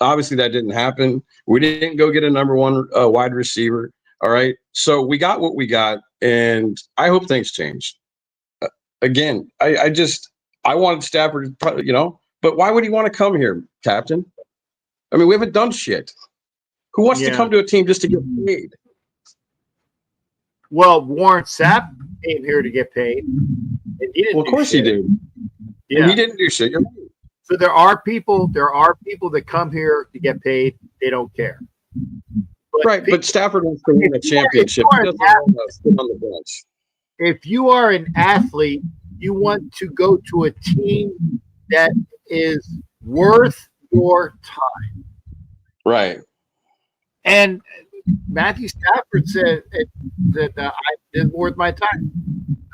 obviously that didn't happen. We didn't go get a number one wide receiver. All right, so we got what we got, and I hope things change. Again, I wanted Stafford, but why would he want to come here, Captain? I mean, we haven't done shit. Who wants to come to a team just to get paid? Well, Warren Sapp came here to get paid. And he didn't of course he did. Yeah. And he didn't do shit. You're right. So there are people that come here to get paid. They don't care. But Stafford wants to win a championship. He doesn't want to sit on the bench. If you are an athlete, you want to go to a team that is worth your time. Right. And Matthew Stafford said that this is worth my time.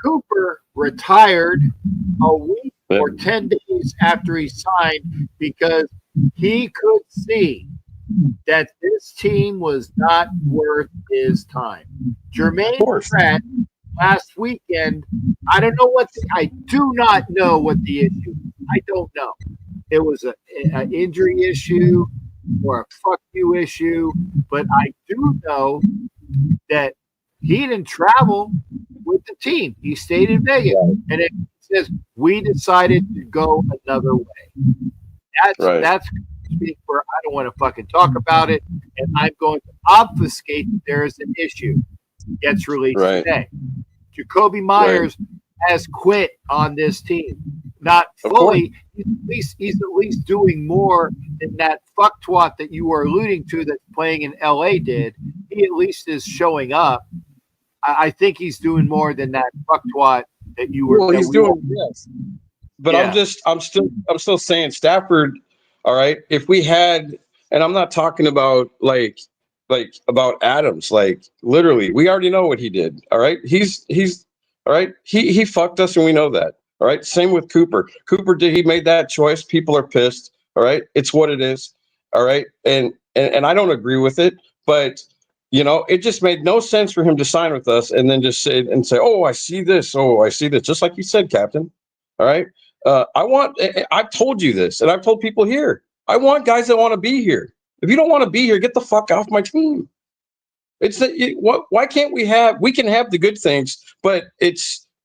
Cooper retired a week or 10 days after he signed because he could see that this team was not worth his time. Jermaine Pratt last weekend, I do not know what the issue is. I don't know. It was an injury issue or a fuck you issue, but I do know that he didn't travel with the team. He stayed in Vegas, and it says we decided to go another way. That's speak for. I don't want to fucking talk about it, and I'm going to obfuscate that there is an issue. Gets released today. Jacoby Myers has quit on this team. Not fully. He's at least doing more than that fucktwat that you were alluding to that's playing in LA did. He at least is showing up. I think he's doing more than that fucktwat that you were. Well, he's doing yes. But I'm still saying Stafford. All right. If we had, and I'm not talking about like about Adams, like literally, we already know what he did. All right. He's all right. He fucked us, and we know that. All right. Same with Cooper. He made that choice. People are pissed. All right. It's what it is. All right. And I don't agree with it, but it just made no sense for him to sign with us and then just say, oh, I see this. Oh, I see this. Just like you said, Captain. All right. I've told you this, and I've told people here, I want guys that want to be here. If you don't want to be here, get the fuck off my team. Why can't we can have the good things, but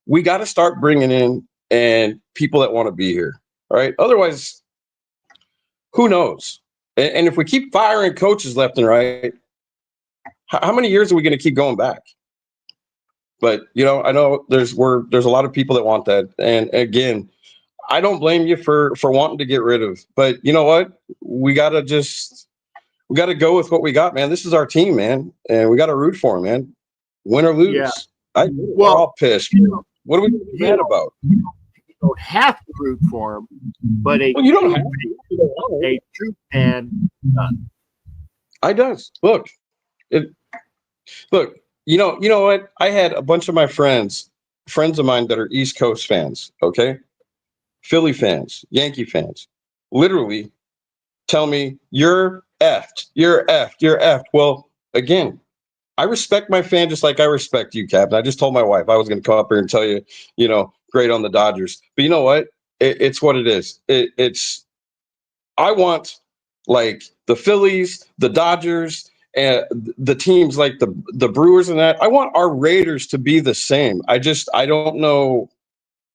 we got to start bringing in and people that want to be here. All right. Otherwise, who knows? And if we keep firing coaches left and right, how many years are we going to keep going back? But, I know there's a lot of people that want that. And again, I don't blame you for wanting to get rid of, but you know what? We got to go with what we got, man. This is our team, man. And we got to root for them, man. Win or lose. Yeah. We're all pissed. What are we mad about? You don't have to root for them, but you don't have to. A true fan does. I does. Look, you know what? I had a bunch of my friends of mine that are East Coast fans, okay? Philly fans, Yankee fans, literally tell me, you're effed, you're effed, you're effed. Well, again, I respect my fan just like I respect you, Captain. I just told my wife I was going to come up here and tell you, great on the Dodgers. But you know what? It's what it is. I want like the Phillies, the Dodgers, and the teams like the Brewers and that. I want our Raiders to be the same. I don't know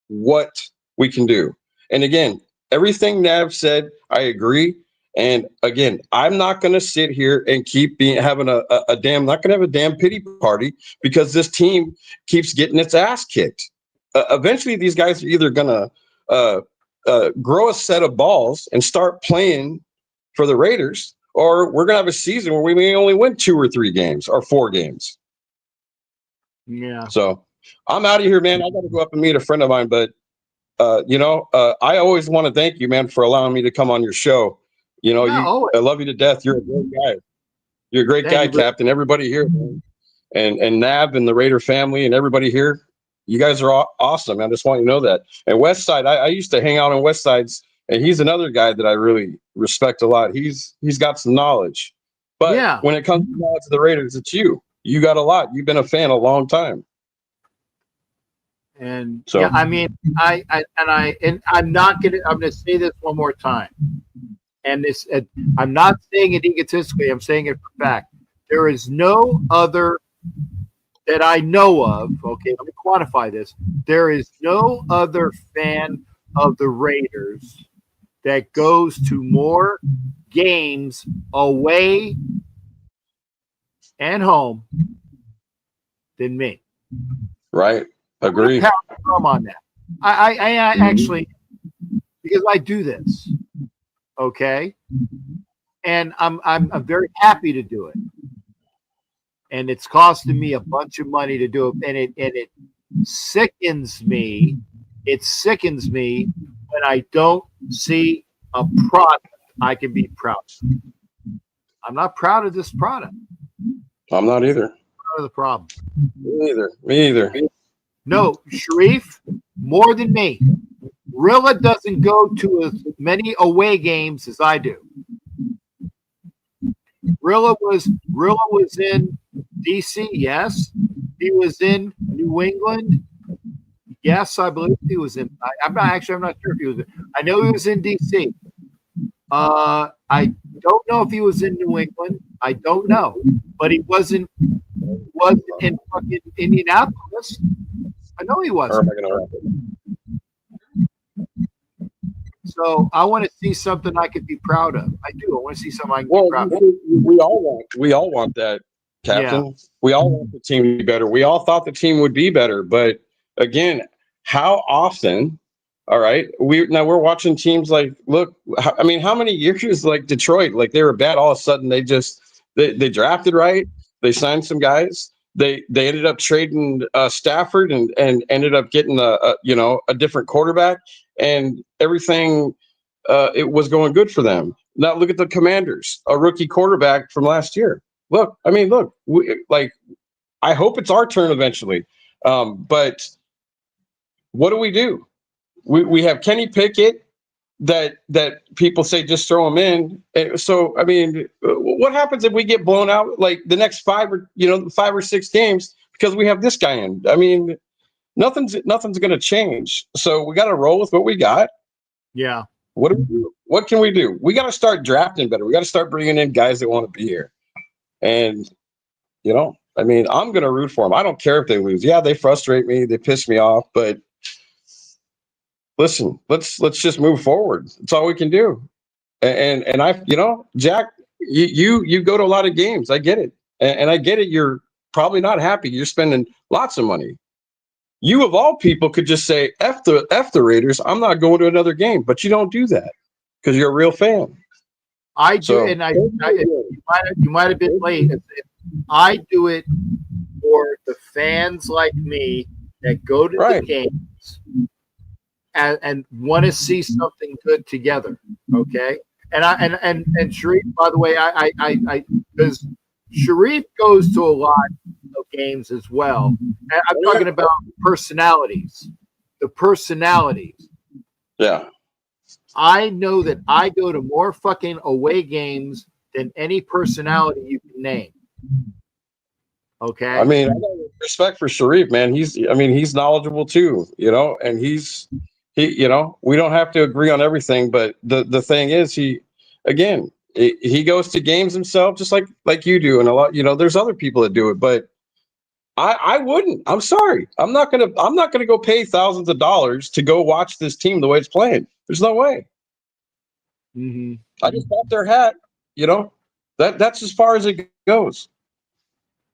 what we can do. And again, everything Nav said, I agree. And again, I'm not going to sit here and keep having not going to have a damn pity party because this team keeps getting its ass kicked. Eventually, these guys are either going to grow a set of balls and start playing for the Raiders, or we're going to have a season where we may only win 2 or 3 games or 4 games. Yeah. So I'm out of here, man. I got to go up and meet a friend of mine, but I always want to thank you, man, for allowing me to come on your show. I love you to death. You're a great guy. You're a great guy, Captain. Everybody here, man. And Nav and the Raider family and everybody here, you guys are awesome. I just want you to know that. And Westside, I used to hang out on Westsides, and he's another guy that I really respect a lot. He's got some knowledge, But Yeah. when it comes to the Raiders, it's you. You got a lot. You've been a fan a long time. And So yeah, I mean, I'm gonna say this one more time. And this, I'm not saying it egotistically. I'm saying it for fact. There is no other that I know of. Okay, let me quantify this. There is no other fan of the Raiders that goes to more games away and home than me. right, agree. Pound the drum on that. I actually, because I do this, okay, and I'm very happy to do it, and it's costing me a bunch of money to do it, and it sickens me. It sickens me when I don't see a product I can be proud of. I'm not proud of this product. I'm not either. Part of the problem. Me either. No, Sharif, more than me. Rilla doesn't go to as many away games as I do. Rilla was in DC, yes. He was in New England. Yes, I believe he was in. I'm not sure if he was in. I know he was in DC. I don't know if he was in New England. I don't know, but he wasn't in fucking Indianapolis. I know he wasn't. So I want to see something I could be proud of. I do. I want to see something I can be proud of. We all want that, Captain. Yeah. We all want the team to be better. We all thought the team would be better, but again, how often? All right, we're watching teams like, look, I mean, how many years like Detroit, like they were bad, all of a sudden they drafted right, they signed some guys, they ended up trading Stafford and ended up getting a different quarterback, and everything it was going good for them. Now look at the Commanders, a rookie quarterback from last year. Look, I hope it's our turn eventually, but what do? We have Kenny Pickett that people say just throw him in. So I mean, what happens if we get blown out like the next 5 or 6 games because we have this guy in? I mean, nothing's going to change. So we got to roll with what we got. Yeah. What do we do? What can we do? We got to start drafting better. We got to start bringing in guys that want to be here. And I mean, I'm going to root for them. I don't care if they lose. Yeah, they frustrate me. They piss me off, but listen, let's just move forward. That's all we can do. And I, Jack, you go to a lot of games. I get it. And I get it. You're probably not happy. You're spending lots of money. You of all people could just say, F the Raiders. I'm not going to another game, but you don't do that because you're a real fan. I do. And you might have been late. I do it for the fans like me that go to the games and want to see something good together. Okay. And Sharif, by the way, I because Sharif goes to a lot of games as well. And I'm talking about personalities. The personalities. Yeah. I know that I go to more fucking away games than any personality you can name. Okay. I mean, I got respect for Sharif, man. He's knowledgeable too, and he, we don't have to agree on everything, but the thing is, he goes to games himself, just like you do. And a lot, there's other people that do it, but I wouldn't. I'm sorry. I'm not gonna go pay thousands of dollars to go watch this team the way it's playing. There's no way. Mm-hmm. I just bought their hat. That's as far as it goes.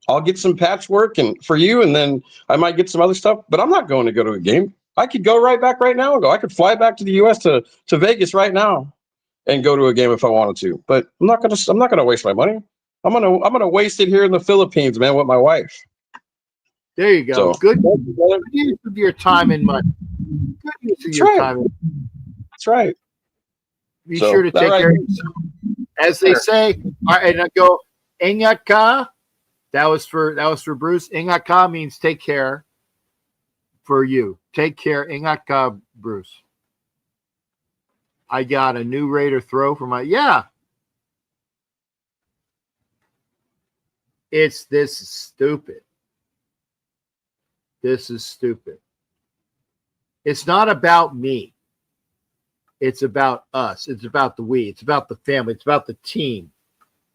I'll get some patchwork for you, and then I might get some other stuff. But I'm not going to go to a game. I could go right now and go. I could fly back to the U.S. to Vegas right now and go to a game if I wanted to. But I'm not gonna waste my money. I'm gonna waste it here in the Philippines, man, with my wife. There you go. So, good use of your time and money. Good use of your time. That's right. Be sure to take care of yourself. As they say, all right, and I go, Ingat ka. That was for Bruce. Ingat ka means take care for you. Take care. Ingat ka, Bruce. I got a new Raider throw for my This is stupid. This is stupid. It's not about me. It's about us. It's about the we. It's about the family. It's about the team.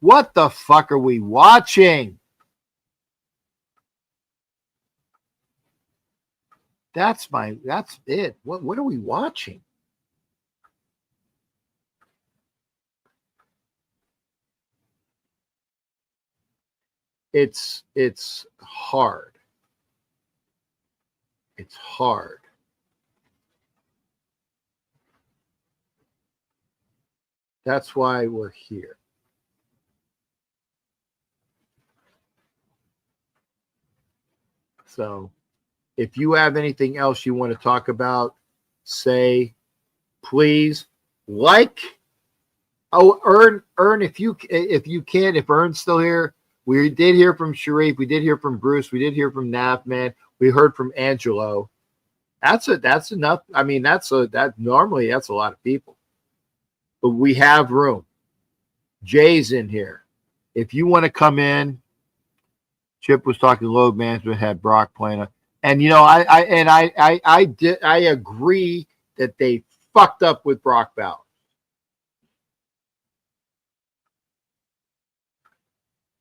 What the fuck are we watching? That's it. What are we watching? It's hard. It's hard. That's why we're here. So if you have anything else you want to talk about, say, please like. Oh, Ern, if you can, if Ern's still here, we did hear from Sharif, we did hear from Bruce, we did hear from Navman, we heard from Angelo. That's enough. I mean, normally that's a lot of people, but we have room. Jay's in here. If you want to come in, Chip was talking load management, had Brock playing, and I agree that they fucked up with Brock Bowers.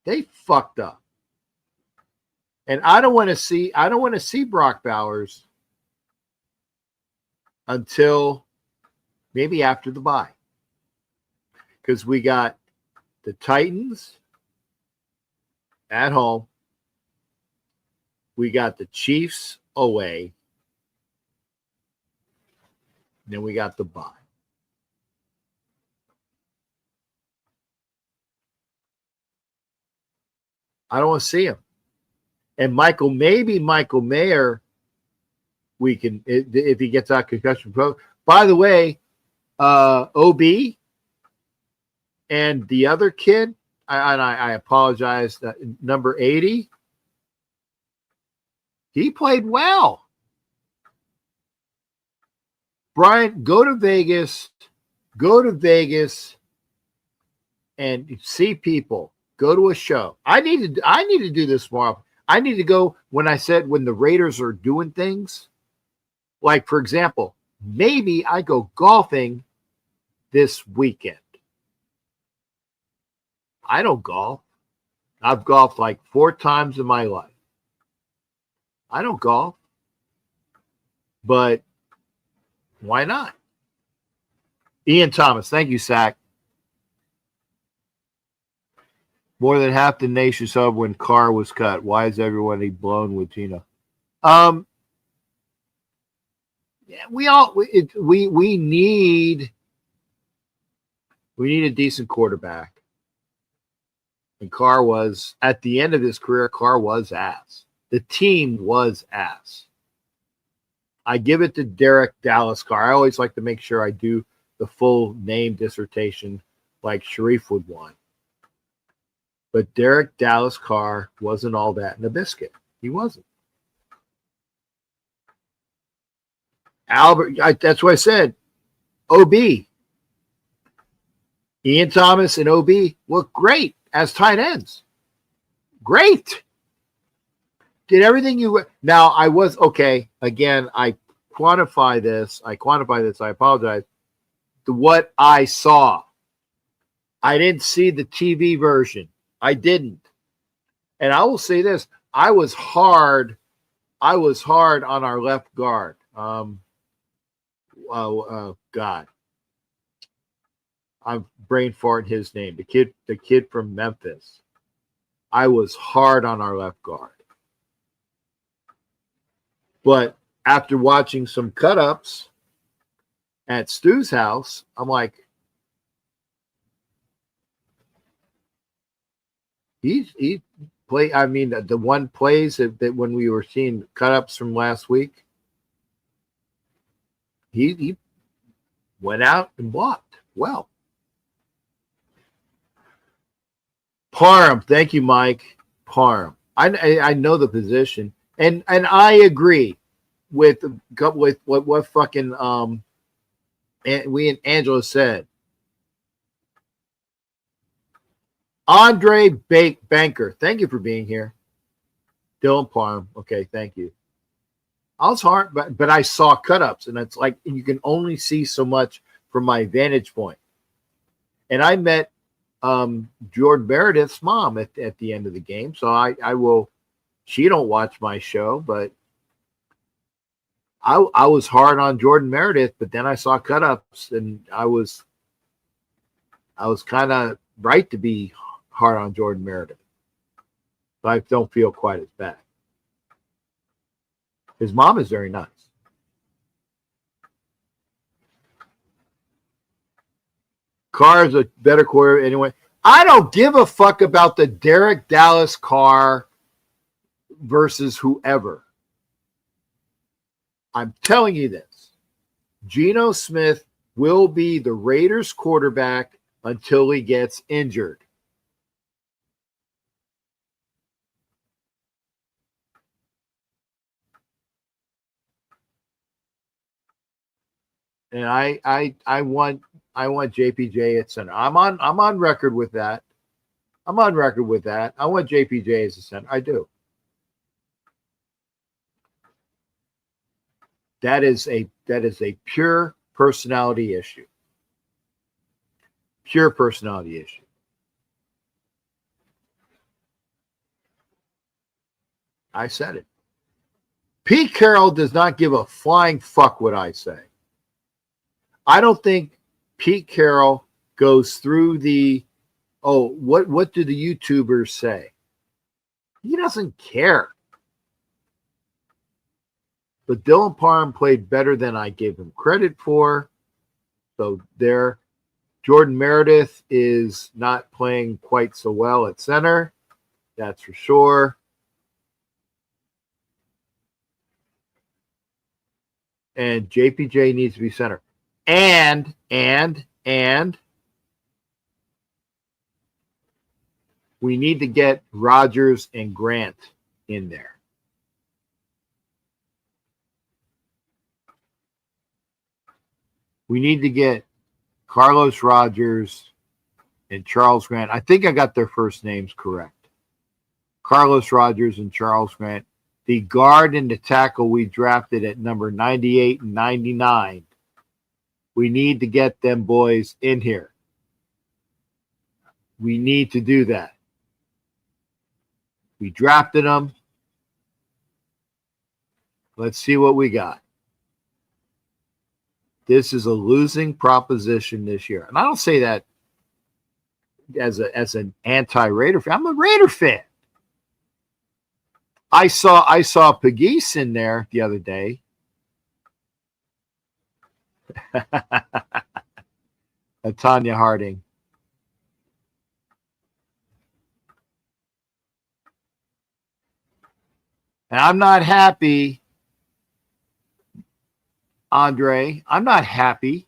They fucked up. And I don't want to see Brock Bowers until maybe after the bye. Because we got the Titans at home. We got the Chiefs away. Then we got the bye. I don't want to see him. And maybe Michael Mayer, we can, if he gets out concussion. By the way, OB and the other kid, I apologize, number 80, he played well. Brian, go to Vegas and see people. Go to a show. I need to do this more. I need to go when the Raiders are doing things. Like, for example, maybe I go golfing this weekend. I don't golf. I've golfed like 4 times in my life. I don't golf. But why not? Ian Thomas, thank you, Sack. More than half the nation saw when Carr was cut. Why is everybody blown with Tina? Yeah, we need a decent quarterback. And Carr was, at the end of his career, Carr was ass. The team was ass. I give it to Derek Dallas Carr. I always like to make sure I do the full name dissertation like Sharif would want. But Derek Dallas Carr wasn't all that in a biscuit. He wasn't. That's what I said. OB. Ian Thomas and OB look great as tight ends. Great. Did everything you... Now, I was... Okay, again, I quantify this. I apologize. What I saw. I didn't see the TV version. I didn't. And I will say this. I was hard on our left guard. God. I'm brain farting his name. The kid from Memphis. I was hard on our left guard. But after watching some cut-ups at Stu's house, I'm like, he play. I mean, the one plays that when we were seeing cut-ups from last week, he went out and blocked well. Parham, thank you, Mike. Parham. I know the position, and I agree with what fucking we and Angela said. Andre Banker, thank you for being here. Dylan Parham, okay, thank you. I was hard, but I saw cut-ups, and it's like you can only see so much from my vantage point. And I met Jordan Meredith's mom at the end of the game, so I will. She don't watch my show, but I was hard on Jordan Meredith, but then I saw cut-ups, and I was kind of right to be hard on Jordan Meredith. But I don't feel quite as bad. His mom is very nice. Carr is a better quarter anyway. I don't give a fuck about the Derek Dallas Carr versus whoever. I'm telling you this. Geno Smith will be the Raiders quarterback until he gets injured. And I want JPJ at center. I'm on record with that. I want JPJ as a center. I do. That is a pure personality issue. Pure personality issue. I said it. Pete Carroll does not give a flying fuck what I say. I don't think Pete Carroll goes through what do the YouTubers say? He doesn't care. But Dylan Parham played better than I gave him credit for. So there, Jordan Meredith is not playing quite so well at center. That's for sure. And JPJ needs to be center. And we need to get Rodgers and Grant in there. We need to get Carlos Rodgers and Charles Grant. I think I got their first names correct. Carlos Rodgers and Charles Grant. The guard and the tackle we drafted at number 98 and 99. We need to get them boys in here. We need to do that. We drafted them. Let's see what we got. This is a losing proposition this year. And I don't say that as an anti-Raider fan. I'm a Raider fan. I saw Pegues in there the other day. Tanya Harding. And I'm not happy, Andre. I'm not happy.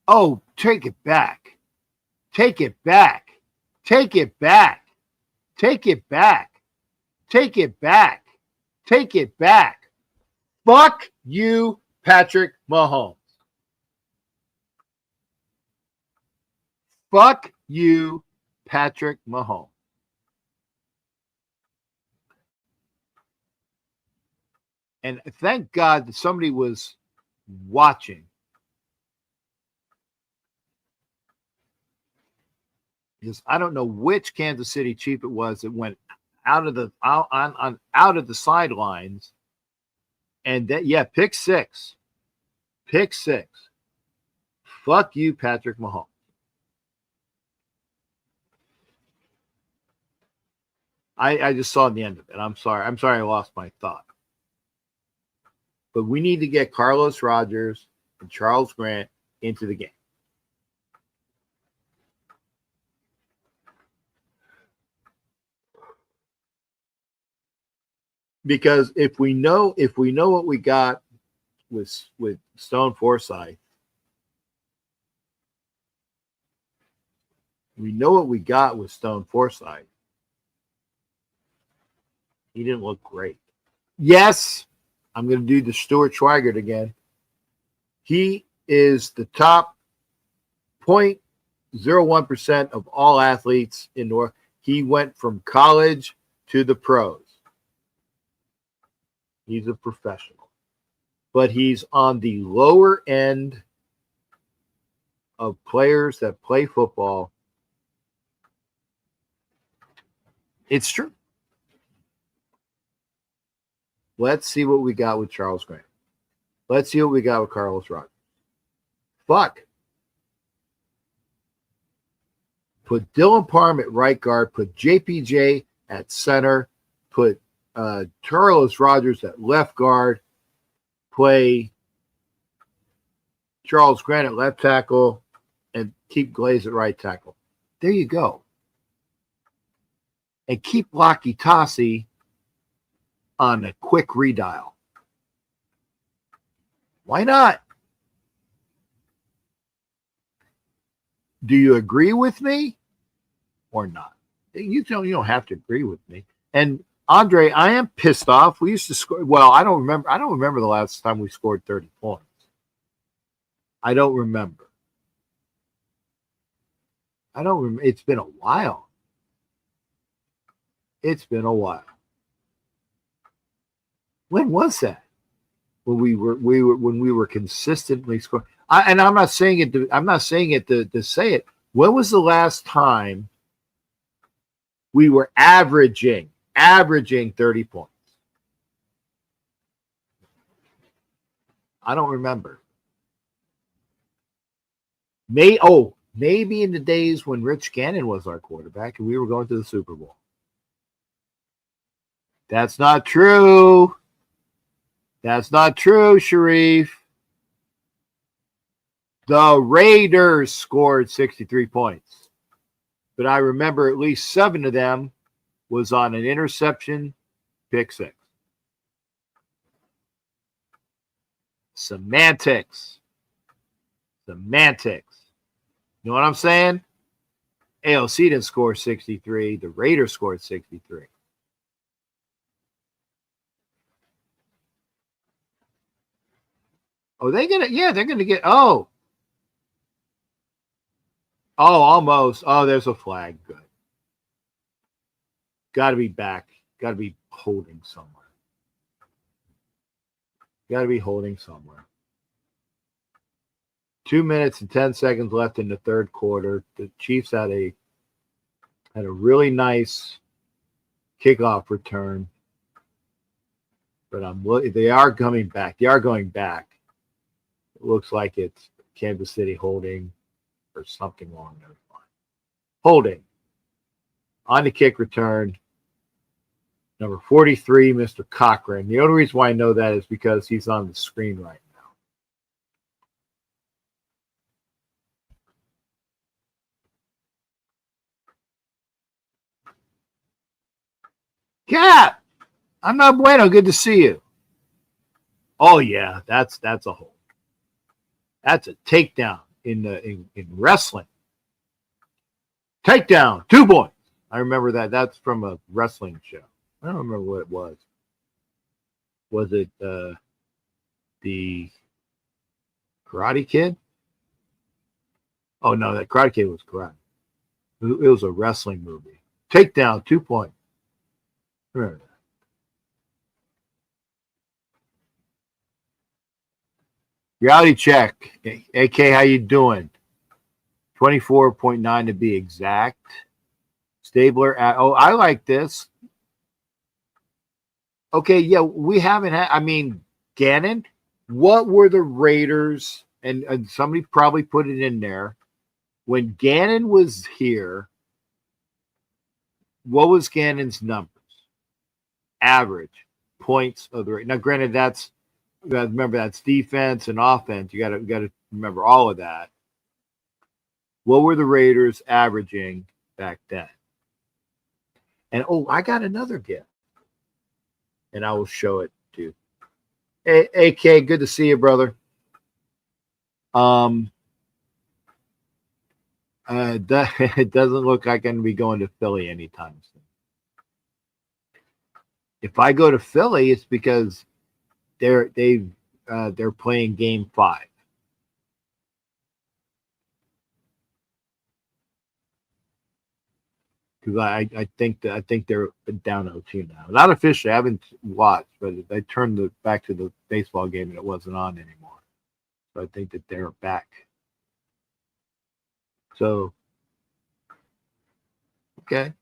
Oh, take it back. Take it back. Take it back. Take it back. Take it back. Take it back. Fuck you, Patrick Mahomes. Fuck you, Patrick Mahomes. And thank God that somebody was watching. Because I don't know which Kansas City Chief it was that went out of the sidelines. And that, yeah, pick six. Pick six. Fuck you, Patrick Mahomes. I just saw the end of it. I'm sorry I lost my thought. But we need to get Carlos Rodgers and Charles Grant into the game. Because if we know what we got with Stone Forsythe, we know what we got with Stone Forsythe. He didn't look great. Yes, I'm going to do the Stuart Schweigert again. He is the top point 0.01% of all athletes in North. He went from college to the pros. He's a professional. But he's on the lower end of players that play football. It's true. Let's see what we got with Charles Grant. Let's see what we got with Carlos Rogers. Fuck. Put Dylan Parham at right guard. Put JPJ at center. Put Carlos Rogers at left guard. Play Charles Grant at left tackle. And keep Glaze at right tackle. There you go. And keep Lockie Tossie on a quick redial. Why not? Do you agree with me or not? You don't have to agree with me. And Andre, I am pissed off. We used to score. Well, I don't remember the last time we scored 30 points. I don't remember. It's been a while. It's been a while. When was that? When we were consistently scoring. I'm not saying it. I'm not saying it to say it. When was the last time we were averaging 30 points? I don't remember. Maybe in the days when Rich Gannon was our quarterback and we were going to the Super Bowl. That's not true. That's not true, Sharif. The Raiders scored 63 points. But I remember at least 7 of them was on an interception, pick 6. Semantics. You know what I'm saying? AOC didn't score 63. The Raiders scored 63. Oh, they're gonna get almost. Oh, there's a flag. Good. Gotta be back. Gotta be holding somewhere. 2 minutes and 10 seconds left in the third quarter. The Chiefs had a really nice kickoff return. But they are coming back. They are going back. It looks like it's Kansas City holding or something along those lines. Holding. On the kick return, number 43, Mr. Cochran. The only reason why I know that is because he's on the screen right now. Cap! I'm not bueno. Good to see you. Oh, yeah, that's a hold. That's a takedown in wrestling. Takedown, 2 points. I remember that. That's from a wrestling show. I don't remember what it was. Was it the Karate Kid? Oh, no, that Karate Kid was karate. It was a wrestling movie. Takedown, 2 points. Remember that. Reality check. AK, how you doing? 24.9 to be exact. Stabler. I like this. Okay, yeah, we haven't had. I mean, Gannon. What were the Raiders? And somebody probably put it in there. When Gannon was here, what was Gannon's numbers? Average points of the. Now, granted, remember that's defense and offense. You got to remember all of that. What were the Raiders averaging back then? And I got another gift, and I will show it to you. Hey, AK, good to see you, brother. It doesn't look like I'm going to be going to Philly anytime soon. If I go to Philly, it's because they're playing Game 5. because I think they're down 0-2 now. Not officially, I haven't watched, but I turned back to the baseball game and it wasn't on anymore. So I think that they're back. So, okay.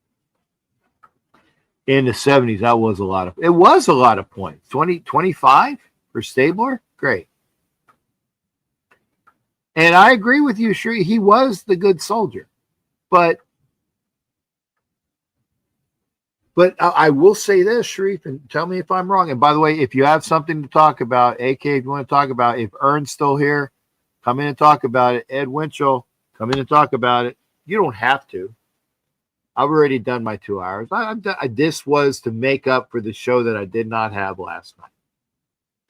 In the 70s, that was a lot of points. 25 for Stabler? Great. And I agree with you, Shree. He was the good soldier. But I will say this, Sharif, and tell me if I'm wrong. And by the way, if you have something to talk about, AK, if you want to talk about, if Ern's still here, come in and talk about it. Ed Winchell, come in and talk about it. You don't have to. I've already done my 2 hours. This was to make up for the show that I did not have last night.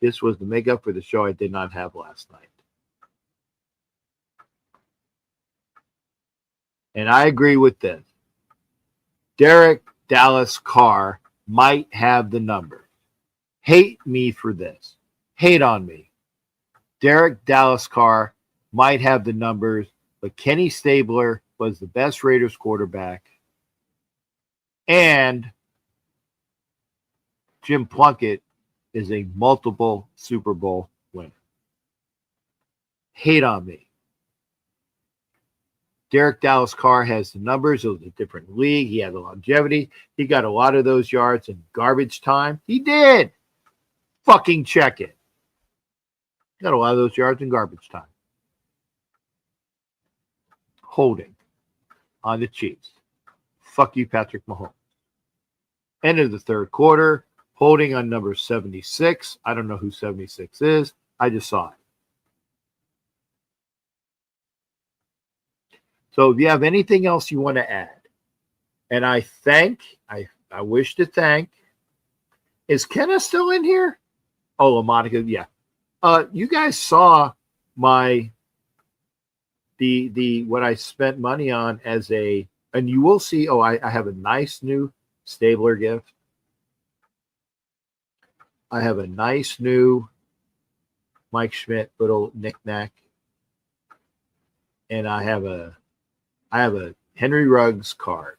This was to make up for the show I did not have last night. And I agree with this. Derek Dallas Carr might have the numbers. Hate me for this. Hate on me. Derek Dallas Carr might have the numbers, but Kenny Stabler was the best Raiders quarterback. And Jim Plunkett is a multiple Super Bowl winner. Hate on me. Derek Dallas Carr has the numbers. It was a different league. He had the longevity. He got a lot of those yards in garbage time. He did. Fucking check it. Got a lot of those yards in garbage time. Holding on the Chiefs. Fuck you, Patrick Mahomes. End of the third quarter. Holding on number 76. I don't know who 76 is. I just saw it. So if you have anything else you want to add, and I wish to thank, is Kenna still in here? Oh, Monica, yeah. You guys saw my what I spent money on as a, and you will see. Oh, I have a nice new Stabler gift. I have a nice new Mike Schmidt little knickknack, and I have a Henry Ruggs card,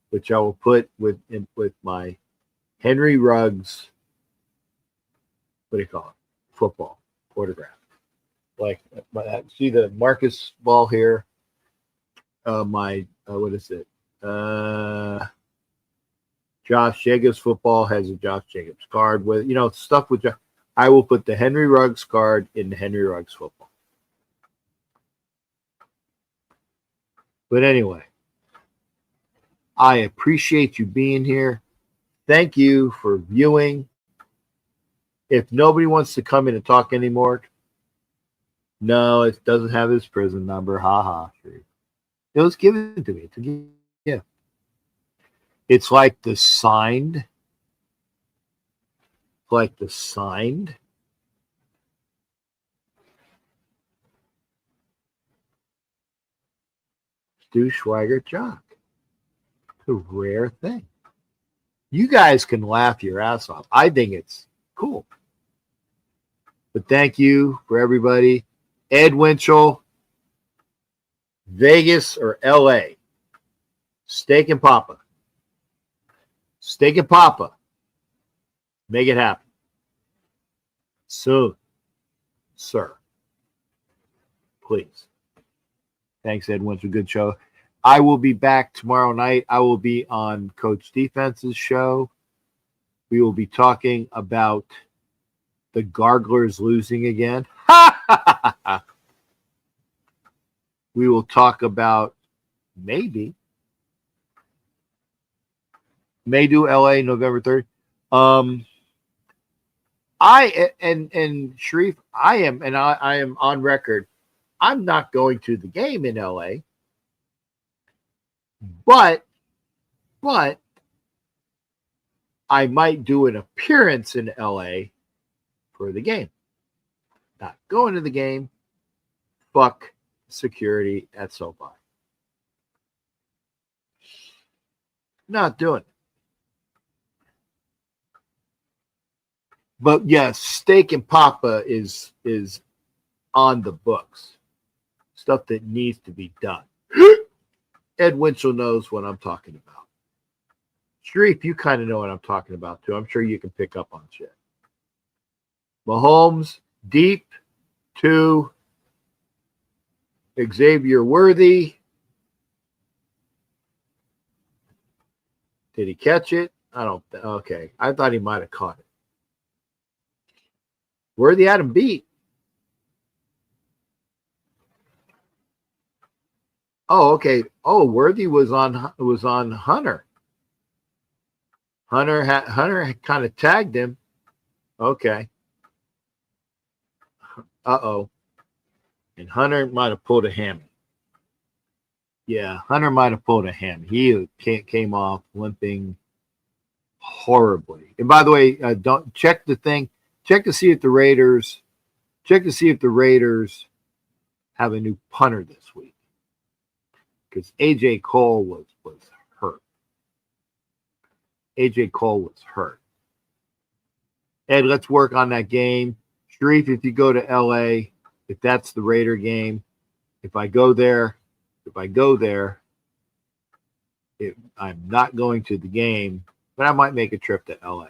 which I will put with my Henry Ruggs, what do you call it? Football autograph. Like, see the Marcus ball here. What is it? Josh Jacobs football has a Josh Jacobs card with, stuff with. I will put the Henry Ruggs card in the Henry Ruggs football. But anyway, I appreciate you being here. Thank you for viewing. If nobody wants to come in and talk anymore, no, it doesn't have his prison number. Ha ha. It was given to me. It's a gift. It's like the signed. Stu Schweiger Jock. It's a rare thing. You guys can laugh your ass off. I think it's cool. But thank you for everybody. Ed Winchell, Vegas or LA. Steak and Papa. Steak and Papa. Make it happen. Soon, sir. Please. Thanks, Ed Winchell. Good show. I will be back tomorrow night. I will be on Coach Defense's show. We will be talking about the Garglers losing again. We will talk about maybe may do LA November 3rd. And Sharif, I am on record. I'm not going to the game in LA, but I might do an appearance in LA for the game. Not going to the game. Fuck security at SoFi. Not doing it. But yes, Steak and Papa is on the books. Stuff that needs to be done. Ed Winchell knows what I'm talking about. Streep, you kind of know what I'm talking about too. I'm sure you can pick up on shit. Mahomes deep to Xavier Worthy. Did he catch it? I don't. Okay, I thought he might have caught it. Worthy had him beat. Oh, okay. Oh, Worthy was on Hunter. Hunter kind of tagged him. Okay. Uh-oh. And Hunter might have pulled a hammy. Yeah, Hunter might have pulled a hammy. He came off limping horribly. And by the way, don't check the thing. Check to see if the Raiders have a new punter this week. Because AJ Cole was hurt. AJ Cole was hurt. Ed, let's work on that game. Sharif, if you go to LA, if that's the Raider game, if I go there, I'm not going to the game, but I might make a trip to LA.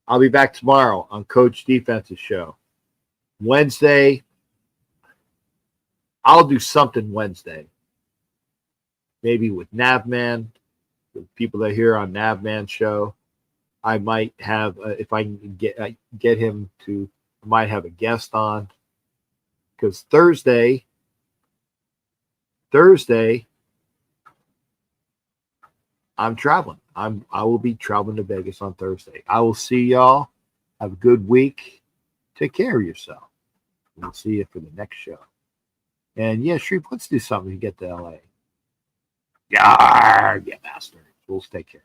I'll be back tomorrow on Coach Defense's show. Wednesday, I'll do something Wednesday. Maybe with Navman, the people that are here on Navman's show. I might have, if I can get him to, I might have a guest on. Because Thursday, I'm traveling. I will be traveling to Vegas on Thursday. I will see y'all. Have a good week. Take care of yourself. We'll see you for the next show. And yeah, Shreep, let's do something to get to LA. Yeah, bastard. We'll take care.